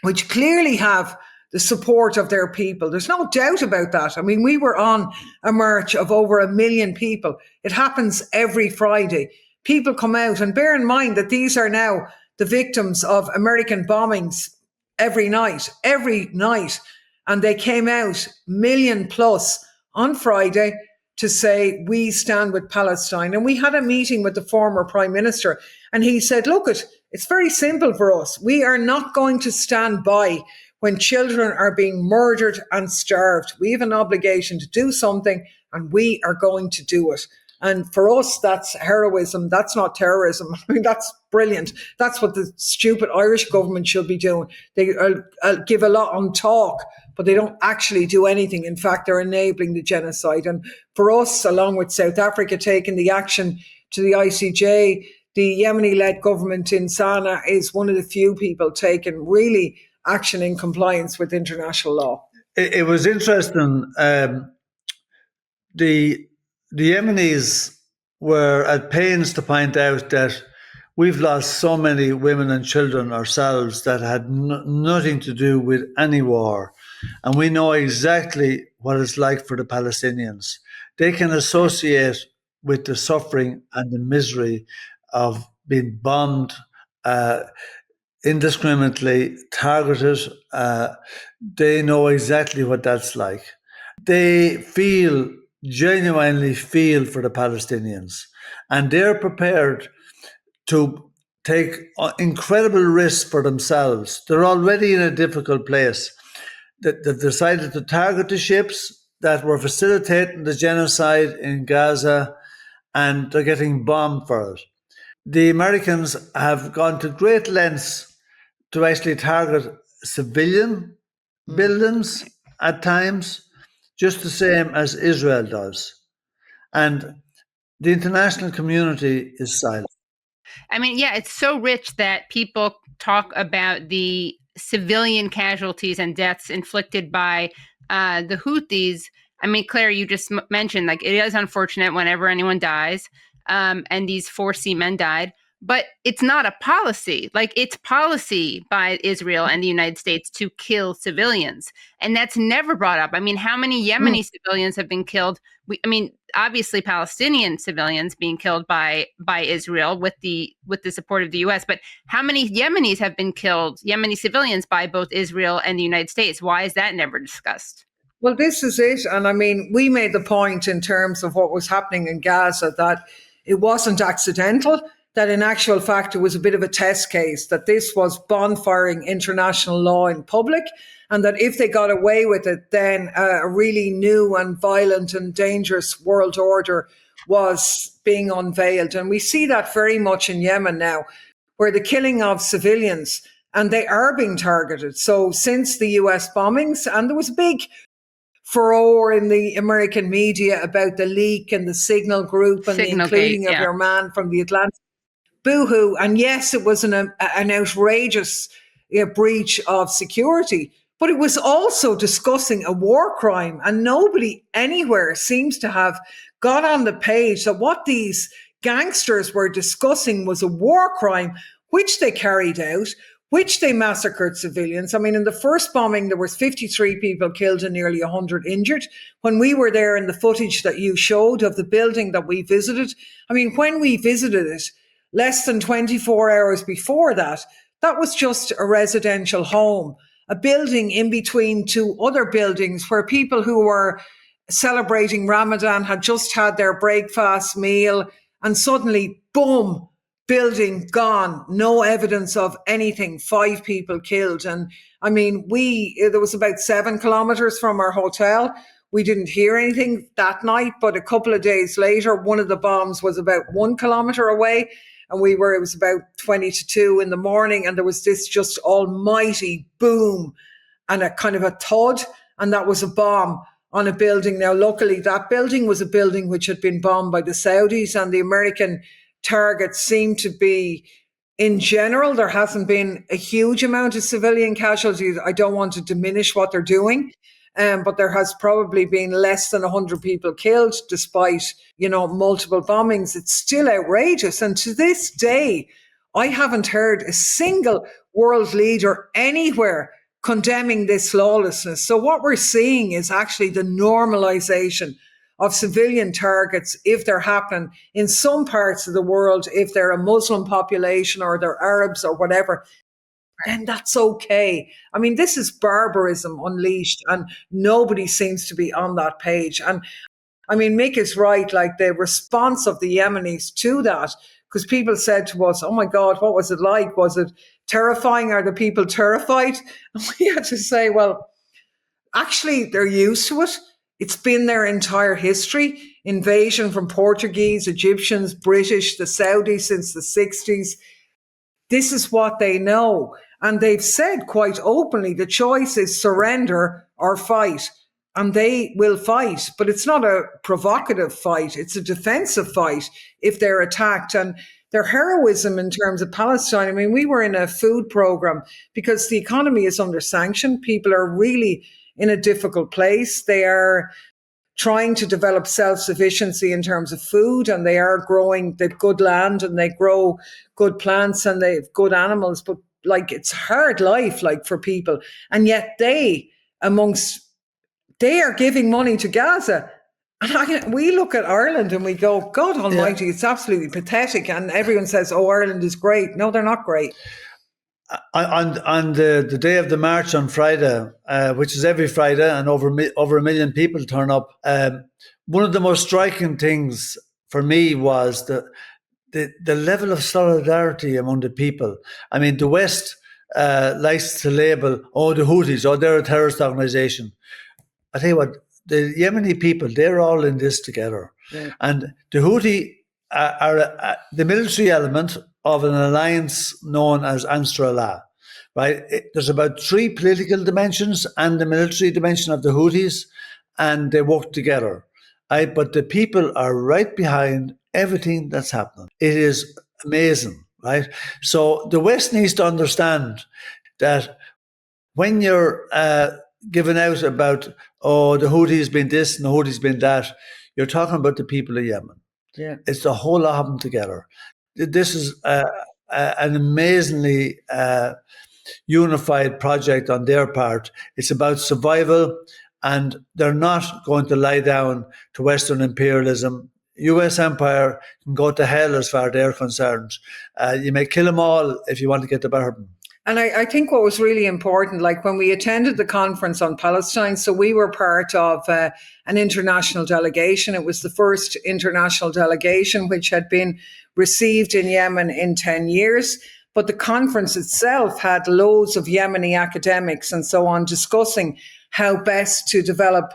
which clearly have the support of their people. There's no doubt about that. I mean, we were on a march of over 1 million people. It happens every Friday. People come out, and bear in mind that these are now the victims of American bombings every night. And they came out 1 million plus on Friday to say, we stand with Palestine. And we had a meeting with the former Prime Minister, and he said, look, it's very simple for us. We are not going to stand by when children are being murdered and starved. We have an obligation to do something, and we are going to do it. And for us, that's heroism. That's not terrorism. I mean, that's brilliant. That's what the stupid Irish government should be doing. They give a lot on talk, but they don't actually do anything. In fact, they're enabling the genocide. And for us, along with South Africa taking the action to the ICJ, the Yemeni-led government in Sana'a is one of the few people taking really action in compliance with international law. It was interesting. The Yemenis were at pains to point out that we've lost so many women and children ourselves that had nothing to do with any war. And we know exactly what it's like for the Palestinians. They can associate with the suffering and the misery of being bombed, indiscriminately targeted. They know exactly what that's like. They genuinely feel for the Palestinians, and they're prepared to take incredible risks for themselves. They're already in a difficult place. They've decided to target the ships that were facilitating the genocide in Gaza, and they're getting bombed for it. The Americans have gone to great lengths to actually target civilian buildings at times, just the same as Israel does. And the international community is silent. I mean, yeah, it's so rich that people talk about the civilian casualties and deaths inflicted by the Houthis. I mean, Claire, you just mentioned, like, it is unfortunate whenever anyone dies, and these 4 seamen died. But it's not a policy. Like, it's policy by Israel and the United States to kill civilians. And that's never brought up. I mean, how many Yemeni civilians have been killed? Obviously Palestinian civilians being killed by Israel with the support of the US. But how many Yemenis have been killed, Yemeni civilians, by both Israel and the United States? Why is that never discussed? Well, this is it. And I mean, we made the point in terms of what was happening in Gaza that it wasn't accidental, that in actual fact, it was a bit of a test case, that this was bonfiring international law in public, and that if they got away with it, then a really new and violent and dangerous world order was being unveiled. And we see that very much in Yemen now, where the killing of civilians, and they are being targeted. So since the US bombings, and there was a big furore in the American media about the leak and the Signal Group and the including of your man from the Atlantic. Boohoo. And yes, it was an outrageous breach of security, but it was also discussing a war crime. And nobody anywhere seems to have got on the page that what these gangsters were discussing was a war crime, which they carried out, which they massacred civilians. I mean, in the first bombing, there was 53 people killed and nearly 100 injured. When we were there in the footage that you showed of the building that we visited, I mean, when we visited it, less than 24 hours before that, that was just a residential home, a building in between 2 other buildings where people who were celebrating Ramadan had just had their breakfast meal, and suddenly, boom, building gone, no evidence of anything, 5 people killed. And I mean, there was about 7 kilometers from our hotel. We didn't hear anything that night, but a couple of days later, one of the bombs was about 1 kilometer away. And it was about 20 to 2 in the morning, and there was this just almighty boom and a kind of a thud, and that was a bomb on a building. Now, luckily, that building was a building which had been bombed by the Saudis, and the American targets seemed to be in general, there hasn't been a huge amount of civilian casualties. I don't want to diminish what they're doing, but there has probably been less than 100 people killed, despite, multiple bombings. It's still outrageous. And to this day, I haven't heard a single world leader anywhere condemning this lawlessness. So what we're seeing is actually the normalization of civilian targets, if they're happening in some parts of the world, if they're a Muslim population or they're Arabs or whatever, then that's okay. I mean, this is barbarism unleashed, and nobody seems to be on that page. And I mean, Mick is right, like the response of the Yemenis to that, because people said to us, oh my God, what was it like? Was it terrifying? Are the people terrified? And we had to say, well, actually, they're used to it. It's been their entire history. Invasion from Portuguese, Egyptians, British, the Saudis since the 60s. This is what they know. And they've said quite openly, the choice is surrender or fight. And they will fight. But it's not a provocative fight. It's a defensive fight if they're attacked. And their heroism in terms of Palestine, I mean, we were in a food program because the economy is under sanction. People are really in a difficult place. They are trying to develop self-sufficiency in terms of food, and they are growing, they've good land and they grow good plants and they have good animals, but like it's hard life, like for people. And yet they are giving money to Gaza. And we look at Ireland and we go, God almighty, it's absolutely pathetic. And everyone says, oh, Ireland is great. No, they're not great. On the day of the march on Friday, which is every Friday, and over a million people turn up. One of the most striking things for me was the level of solidarity among the people. I mean, the West likes to label, the Houthis, they're a terrorist organization. I tell you what, the Yemeni people, they're all in this together. Yeah. And the Houthi are the military element of an alliance known as Ansar Allah, right? There's about 3 political dimensions and the military dimension of the Houthis, and they work together, right? But the people are right behind everything that's happening. It is amazing, right? So the West needs to understand that when you're giving out about, the Houthis been this and the Houthis been that, you're talking about the people of Yemen. Yeah. It's the whole of them together. This is an amazingly unified project on their part. It's about survival, and they're not going to lie down to Western imperialism. US empire can go to hell as far as they're concerned. You may kill them all if you want to get the better of them. And I think what was really important, like when we attended the conference on Palestine, so we were part of an international delegation. It was the first international delegation which had been received in Yemen in 10 years. But the conference itself had loads of Yemeni academics and so on discussing how best to develop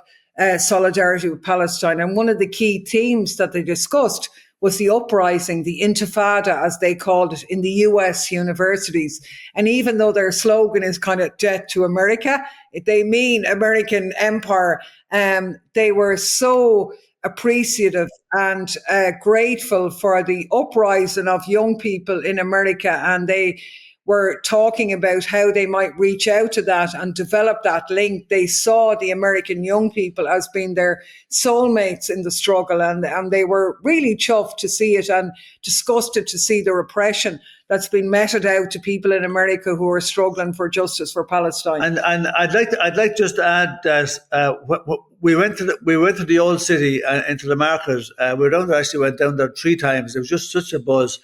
solidarity with Palestine. And one of the key themes that they discussed was the uprising, the intifada, as they called it, in the US universities. And even though their slogan is kind of death to America, they mean American empire. They were so appreciative and grateful for the uprising of young people in America. And they were talking about how they might reach out to that and develop that link. They saw the American young people as being their soulmates in the struggle, and they were really chuffed to see it and disgusted to see the repression that's been meted out to people in America who are struggling for justice for Palestine. And I'd like just to add that we went to the old city into the market. We went down there 3 times. It was just such a buzz.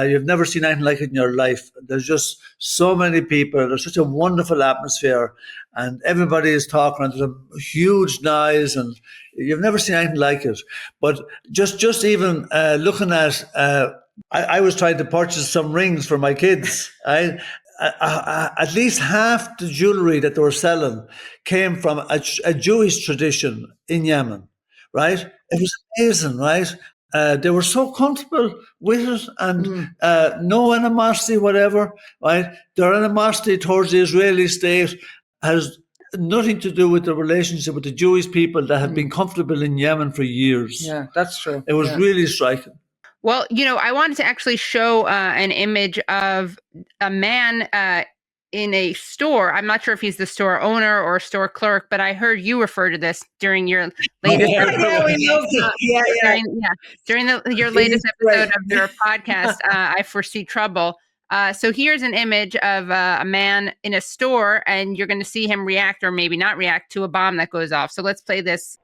You've never seen anything like it in your life. There's just so many people. There's such a wonderful atmosphere, and everybody is talking. And there's a huge noise, and you've never seen anything like it. But just even looking at, I was trying to purchase some rings for my kids. At least half the jewelry that they were selling came from a Jewish tradition in Yemen, right? It was amazing, right? They were so comfortable with it, and no animosity, whatever, right? Their animosity towards the Israeli state has nothing to do with the relationship with the Jewish people that have been comfortable in Yemen for years. Yeah, that's true. It was really striking. Well, I wanted to actually show an image of a man in a store. I'm not sure if he's the store owner or store clerk, but I heard you refer to this during your latest episode. Yeah, we love that. Yeah. During your It latest is great. episode of your podcast, I Foresee Trouble. So here's an image of a man in a store, and you're going to see him react or maybe not react to a bomb that goes off. So let's play this.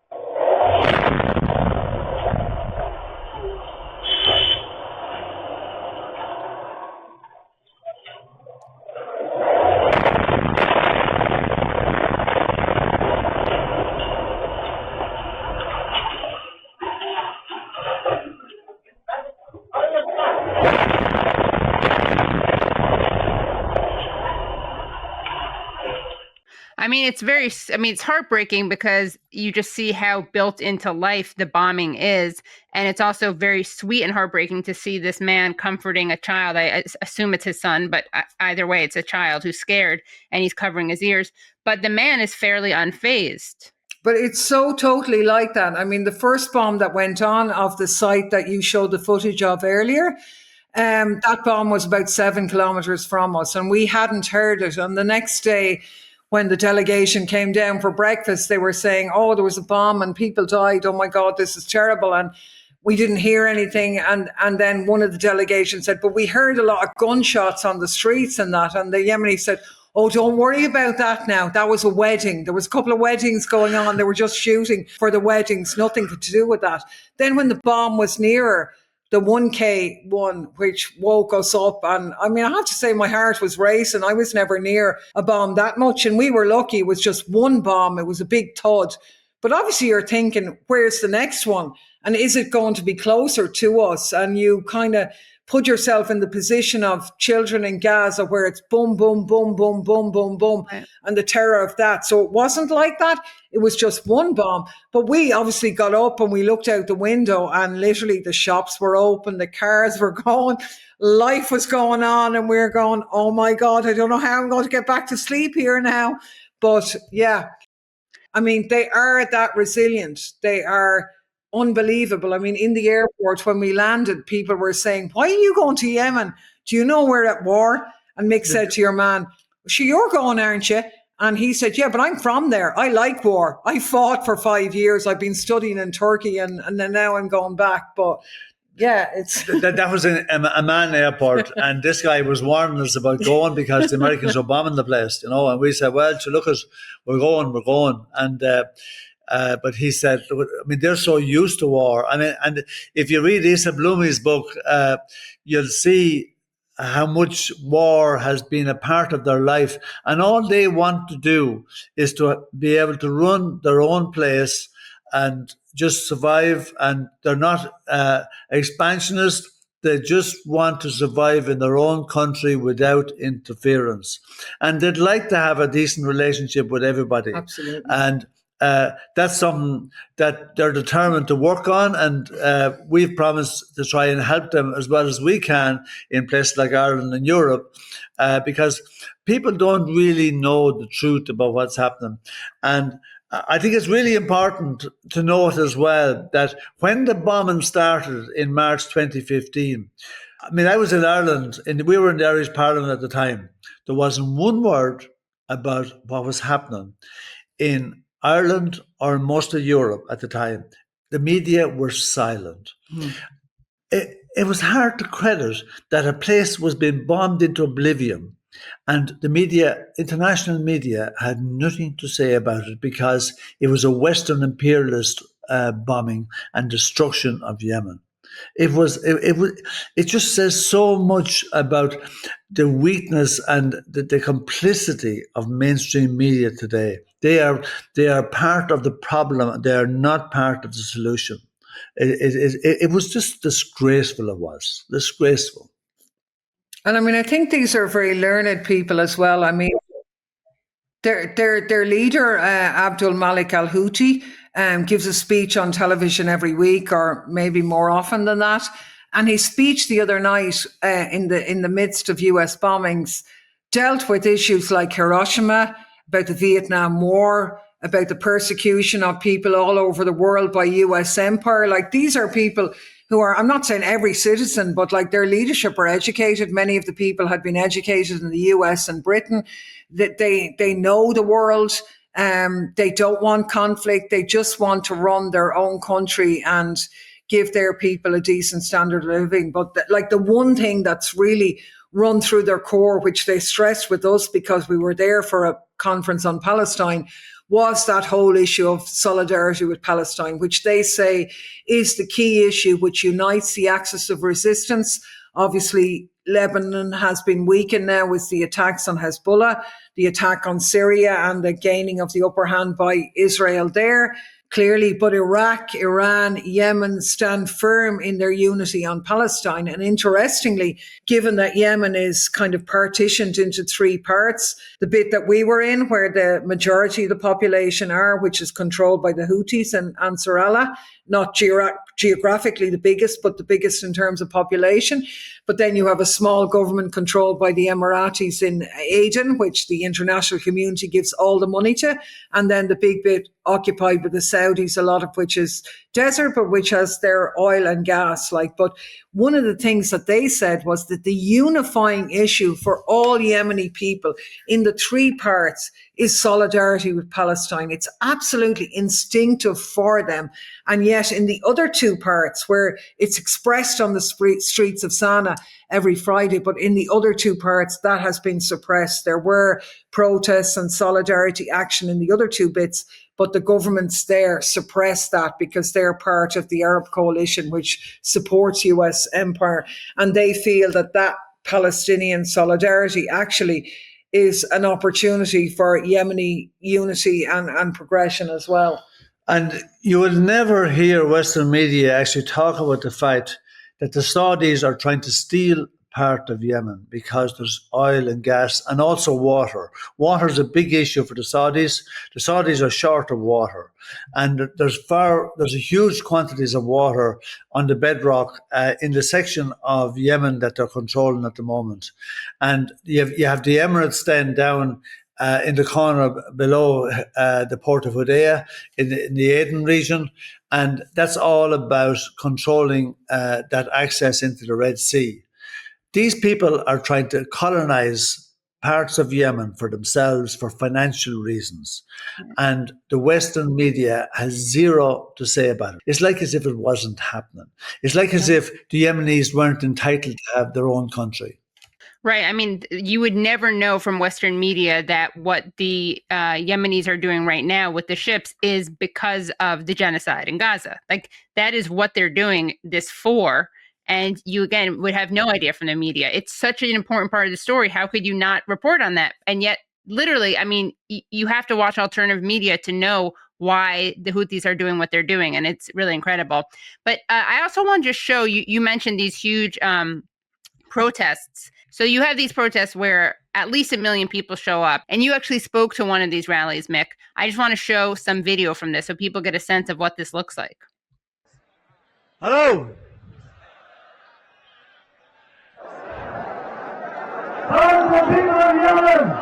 It's heartbreaking because you just see how built into life the bombing is. And it's also very sweet and heartbreaking to see this man comforting a child. I assume it's his son, but either way, it's a child who's scared and he's covering his ears. But the man is fairly unfazed. But it's so totally like that. I mean, the first bomb that went on of the site that you showed the footage of earlier, that bomb was about 7 kilometers from us, and we hadn't heard it. And the next day, when the delegation came down for breakfast, they were saying, oh, there was a bomb and people died. Oh my God, this is terrible. And we didn't hear anything. And then one of the delegations said, but we heard a lot of gunshots on the streets and that. And the Yemeni said, oh, don't worry about that now. That was a wedding. There was a couple of weddings going on. They were just shooting for the weddings. Nothing to do with that. Then when the bomb was nearer, the 1K one, which woke us up. And I mean, I have to say my heart was racing. I was never near a bomb that much. And we were lucky. It was just one bomb. It was a big thud. But obviously you're thinking, where's the next one? And is it going to be closer to us? And you kind of put yourself in the position of children in Gaza where it's boom, boom, boom, boom, boom, boom, boom, and the terror of that. So it wasn't like that. It was just one bomb. But we obviously got up and we looked out the window and literally the shops were open, the cars were going, life was going on, and we were going, oh my God, I don't know how I'm going to get back to sleep here now. But yeah, I mean, they are that resilient. They are unbelievable. I mean, in the airport, when we landed, people were saying, why are you going to Yemen? Do you know we're at war? And Mick said to your man, sure, you're going, aren't you? And he said, yeah, but I'm from there. I like war. I fought for 5 years. I've been studying in Turkey and then now I'm going back. But yeah, it's that was in Amman airport, and this guy was warning us about going because the Americans were bombing the place, and we said, well, so look, we're going. And but he said, I mean, they're so used to war. I mean, and if you read Issa Bloomi's book, you'll see how much war has been a part of their life. And all they want to do is to be able to run their own place and just survive. And they're not expansionists. They just want to survive in their own country without interference. And they'd like to have a decent relationship with everybody. Absolutely. And that's something that they're determined to work on, and we've promised to try and help them as well as we can in places like Ireland and Europe, because people don't really know the truth about what's happening. And I think it's really important to note as well that when the bombing started in March 2015, I mean, I was in Ireland, and we were in the Irish Parliament at the time. There wasn't one word about what was happening in Ireland or most of Europe at the time. The media were silent. It was hard to credit that a place was being bombed into oblivion, and the media, international media, had nothing to say about it because it was a Western imperialist bombing and destruction of Yemen. It just says so much about the weakness and the complicity of mainstream media today. They are part of the problem. They are not part of the solution. It was just disgraceful. It was disgraceful. And I mean, I think these are very learned people as well. I mean, their leader, Abdul Malik al-Houthi, gives a speech on television every week, or maybe more often than that. And his speech the other night, in the midst of US bombings, dealt with issues like Hiroshima, about the Vietnam War, about the persecution of people all over the world by US empire. Like, these are people who are, I'm not saying every citizen, but like their leadership are educated. Many of the people had been educated in the US and Britain, that they know the world. They don't want conflict. They just want to run their own country and give their people a decent standard of living. But the one thing that's really run through their core, which they stressed with us because we were there for a conference on Palestine, was that whole issue of solidarity with Palestine, which they say is the key issue which unites the axis of resistance. Obviously, Lebanon has been weakened now with the attacks on Hezbollah, the attack on Syria, and the gaining of the upper hand by Israel there. Clearly, but Iraq, Iran, Yemen stand firm in their unity on Palestine. And interestingly, given that Yemen is kind of partitioned into three parts, the bit that we were in, where the majority of the population are, which is controlled by the Houthis and Ansar Allah, not geographically the biggest, but the biggest in terms of population. But then you have a small government controlled by the Emiratis in Aden, which the international community gives all the money to. And then the big bit occupied by the Saudis, a lot of which is desert, but which has their oil and gas. But one of the things that they said was that the unifying issue for all Yemeni people in the three parts is solidarity with Palestine. It's absolutely instinctive for them. And yet in the other two parts, where it's expressed on the streets of Sana'a every Friday, but in the other two parts, that has been suppressed. There were protests and solidarity action in the other two bits, but the governments there suppress that because they're part of the Arab coalition, which supports US empire. And they feel that Palestinian solidarity actually is an opportunity for Yemeni unity and progression as well. And you will never hear Western media actually talk about the fact that the Saudis are trying to steal part of Yemen because there's oil and gas and also water. Water is a big issue for the Saudis. The Saudis are short of water, and there's a huge quantities of water on the bedrock in the section of Yemen that they're controlling at the moment. And you have the Emirates then down in the corner below the port of Hudaydah in the Aden region. And that's all about controlling that access into the Red Sea. These people are trying to colonize parts of Yemen for themselves for financial reasons. And the Western media has zero to say about it. It's like as if it wasn't happening. It's like as if the Yemenis weren't entitled to have their own country. Right. I mean, you would never know from Western media that what the Yemenis are doing right now with the ships is because of the genocide in Gaza. That is what they're doing this for. And you, again, would have no idea from the media. It's such an important part of the story. How could you not report on that? And yet, literally, I mean, you have to watch alternative media to know why the Houthis are doing what they're doing. And it's really incredible. But I also want to just show you mentioned these huge protests. So you have these protests where at least 1 million people show up, and you actually spoke to one of these rallies, Mick. I just want to show some video from this so people get a sense of what this looks like. Hello. Hello, the people of Yemen.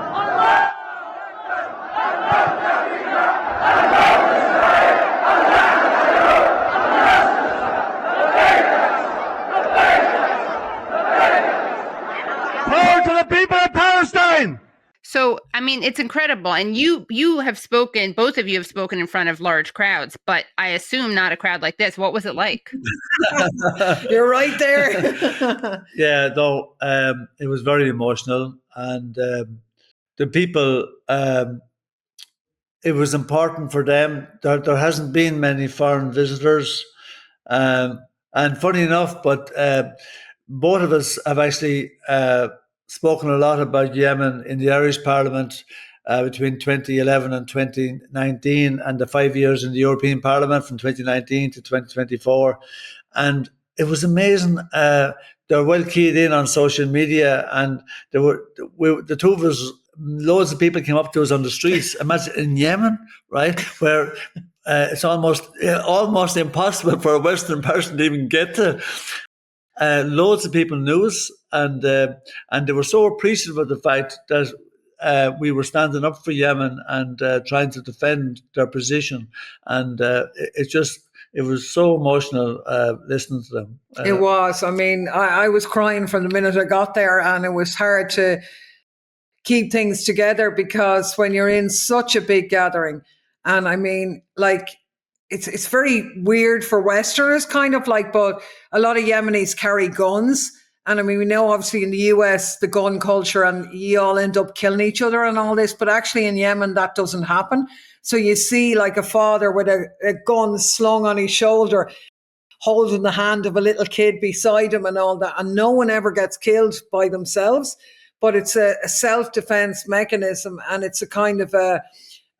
People of Palestine. So, I mean, it's incredible. And you have spoken, both of you have spoken in front of large crowds, but I assume not a crowd like this. What was it like? You're right there. Yeah, though, it was very emotional. And the people, it was important for them. There hasn't been many foreign visitors. And funny enough, but both of us have actually spoken a lot about Yemen in the Irish Parliament between 2011 and 2019, and the 5 years in the European Parliament from 2019 to 2024. And it was amazing. They're well keyed in on social media, and the two of us, loads of people came up to us on the streets. Imagine in Yemen, right, where it's almost impossible for a Western person to even get to. Loads of people knew us, and they were so appreciative of the fact that we were standing up for Yemen and trying to defend their position. And it It was so emotional listening to them. It was. I mean, I was crying from the minute I got there, and it was hard to keep things together because when you're in such a big gathering, and I mean, like, it's very weird for Westerners, kind of like, but a lot of Yemenis carry guns. And I mean, we know obviously in the US, the gun culture, and you all end up killing each other and all this, but actually in Yemen, that doesn't happen. So you see like a father with a gun slung on his shoulder, holding the hand of a little kid beside him and all that. And no one ever gets killed by themselves, but it's a self-defense mechanism. And it's a kind of a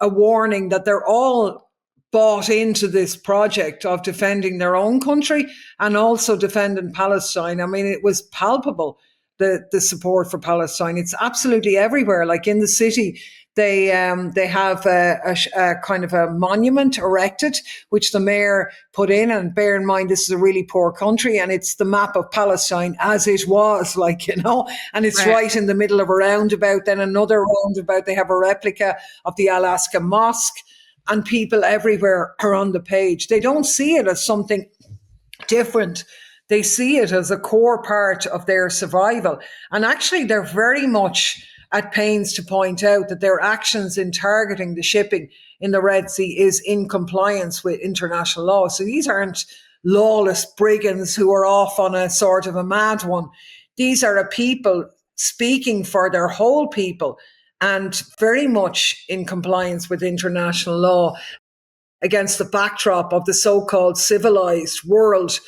warning that they're all bought into this project of defending their own country and also defending Palestine. I mean, it was palpable, the support for Palestine. It's absolutely everywhere. Like in the city, they have a kind of a monument erected, which the mayor put in. And bear in mind, this is a really poor country, and it's the map of Palestine as it was, like, you know, and it's right in the middle of a roundabout. Then another roundabout, they have a replica of the Al-Aqsa Mosque. And people everywhere are on the page. They don't see it as something different. They see it as a core part of their survival. And actually, they're very much at pains to point out that their actions in targeting the shipping in the Red Sea is in compliance with international law. So these aren't lawless brigands who are off on a sort of a mad one. These are a people speaking for their whole people, and very much in compliance with international law against the backdrop of the so-called civilized world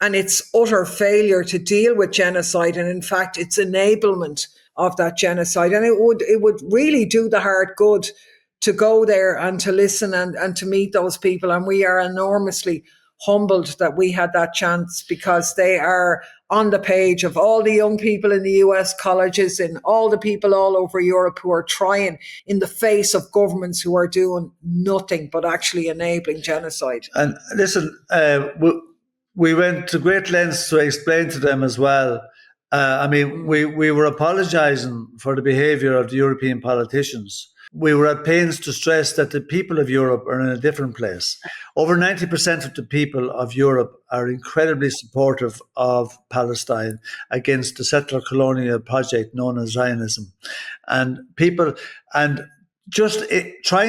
and its utter failure to deal with genocide, and in fact its enablement of that genocide. And it would really do the heart good to go there and to listen and to meet those people. And we are enormously humbled that we had that chance, because they are on the page of all the young people in the US colleges and all the people all over Europe who are trying in the face of governments who are doing nothing but actually enabling genocide. And listen, we went to great lengths to explain to them as well. I mean, we were apologising for the behaviour of the European politicians. We were at pains to stress that the people of Europe are in a different place. Over 90% of the people of Europe are incredibly supportive of Palestine against the settler colonial project known as Zionism. And trying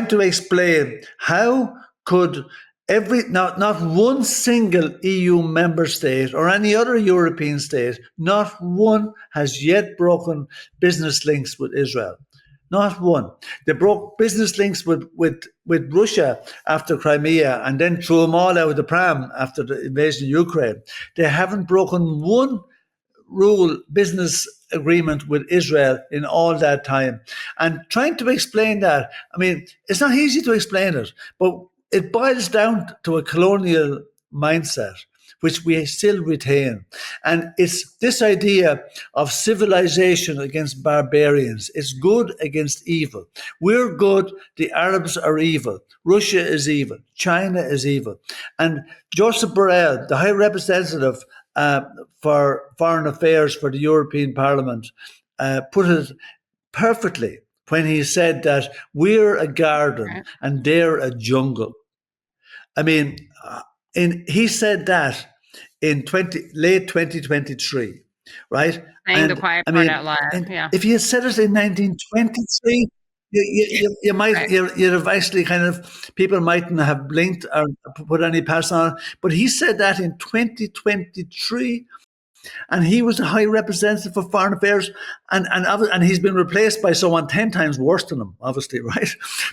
to explain how could not one single EU member state or any other European state, not one has yet broken business links with Israel. Not one. They broke business links with Russia after Crimea and then threw them all out of the pram after the invasion of Ukraine. They haven't broken one business agreement with Israel in all that time. And trying to explain that, I mean, it's not easy to explain it, but it boils down to a colonial mindset, which we still retain. And it's this idea of civilization against barbarians. It's good against evil. We're good, the Arabs are evil. Russia is evil. China is evil. And Joseph Borrell, the High Representative for Foreign Affairs for the European Parliament, put it perfectly when he said that we're a garden and they're a jungle. I mean, he said that in late 2023, right? Saying the quiet part out loud. Yeah. If he had said it in 1923, you might you'd have actually kind of, people mightn't have blinked or put any pass on it. But he said that in 2023. And he was the High Representative for Foreign Affairs, and he's been replaced by someone 10 times worse than him, obviously, right?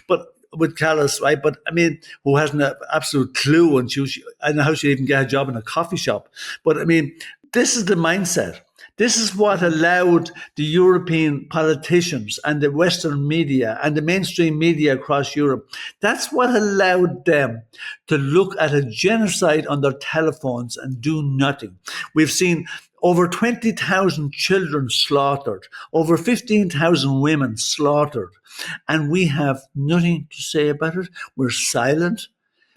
But with Callas, right? But I mean, who has an absolute clue on I don't know how she even get a job in a coffee shop. But I mean, this is the mindset. This is what allowed the European politicians and the Western media and the mainstream media across Europe. That's what allowed them to look at a genocide on their telephones and do nothing. We've seen over 20,000 children slaughtered, over 15,000 women slaughtered, and we have nothing to say about it. We're silent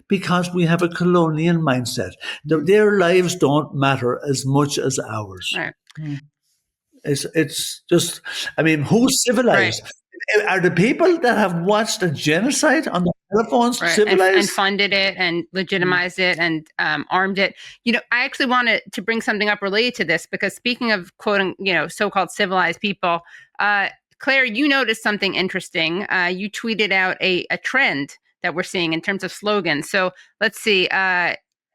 because we have a colonial mindset. Their lives don't matter as much as ours. Right. It's just, I mean, who's civilized? Are the people that have watched a genocide on the telephones, Right. civilized. And funded it and legitimized it and armed it. I actually wanted to bring something up related to this because speaking of quoting, so-called civilized people, Claire, you noticed something interesting. You tweeted out a trend that we're seeing in terms of slogans. So let's see.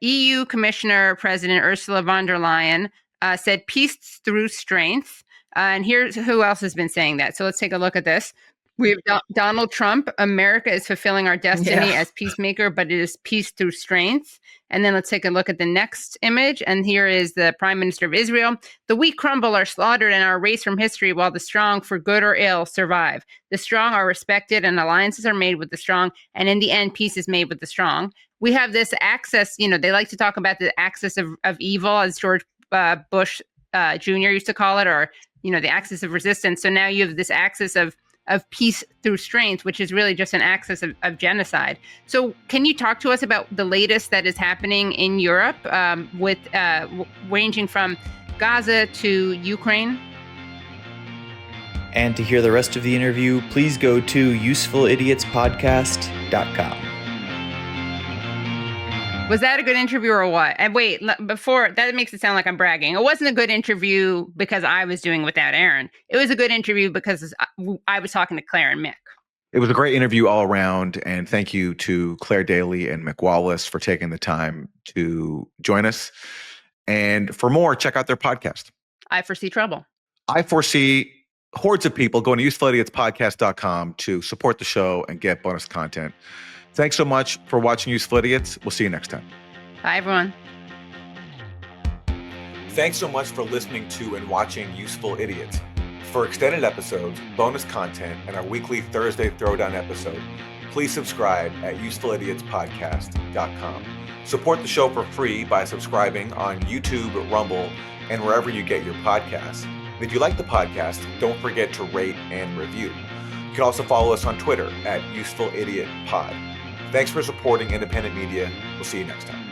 EU Commissioner President Ursula von der Leyen said peace through strength. And here's who else has been saying that. So let's take a look at this. We have Donald Trump. America is fulfilling our destiny as peacemaker, but it is peace through strength. And then let's take a look at the next image. And here is the Prime Minister of Israel. The weak crumble, are slaughtered, and are erased from history, while the strong, for good or ill, survive. The strong are respected, and alliances are made with the strong. And in the end, peace is made with the strong. We have this axis. They like to talk about the axis of evil, as George Bush Jr. used to call it, or the axis of resistance. So now you have this axis of peace through strength, which is really just an axis of genocide. So can you talk to us about the latest that is happening in Europe with ranging from Gaza to Ukraine? And to hear the rest of the interview, please go to usefulidiotspodcast.com. Was that a good interview or what? And wait, before that makes it sound like I'm bragging. It wasn't a good interview because I was doing without Aaron. It was a good interview because I was talking to Clare and Mick. It was a great interview all around. And thank you to Clare Daly and Mick Wallace for taking the time to join us. And for more, check out their podcast. I Foresee Trouble. I foresee hordes of people going to usefulidiotspodcast.com to support the show and get bonus content. Thanks so much for watching Useful Idiots. We'll see you next time. Bye, everyone. Thanks so much for listening to and watching Useful Idiots. For extended episodes, bonus content, and our weekly Thursday Throwdown episode, please subscribe at usefulidiotspodcast.com. Support the show for free by subscribing on YouTube, Rumble, and wherever you get your podcasts. And if you like the podcast, don't forget to rate and review. You can also follow us on Twitter at UsefulIdiotPod. Thanks for supporting independent media. We'll see you next time.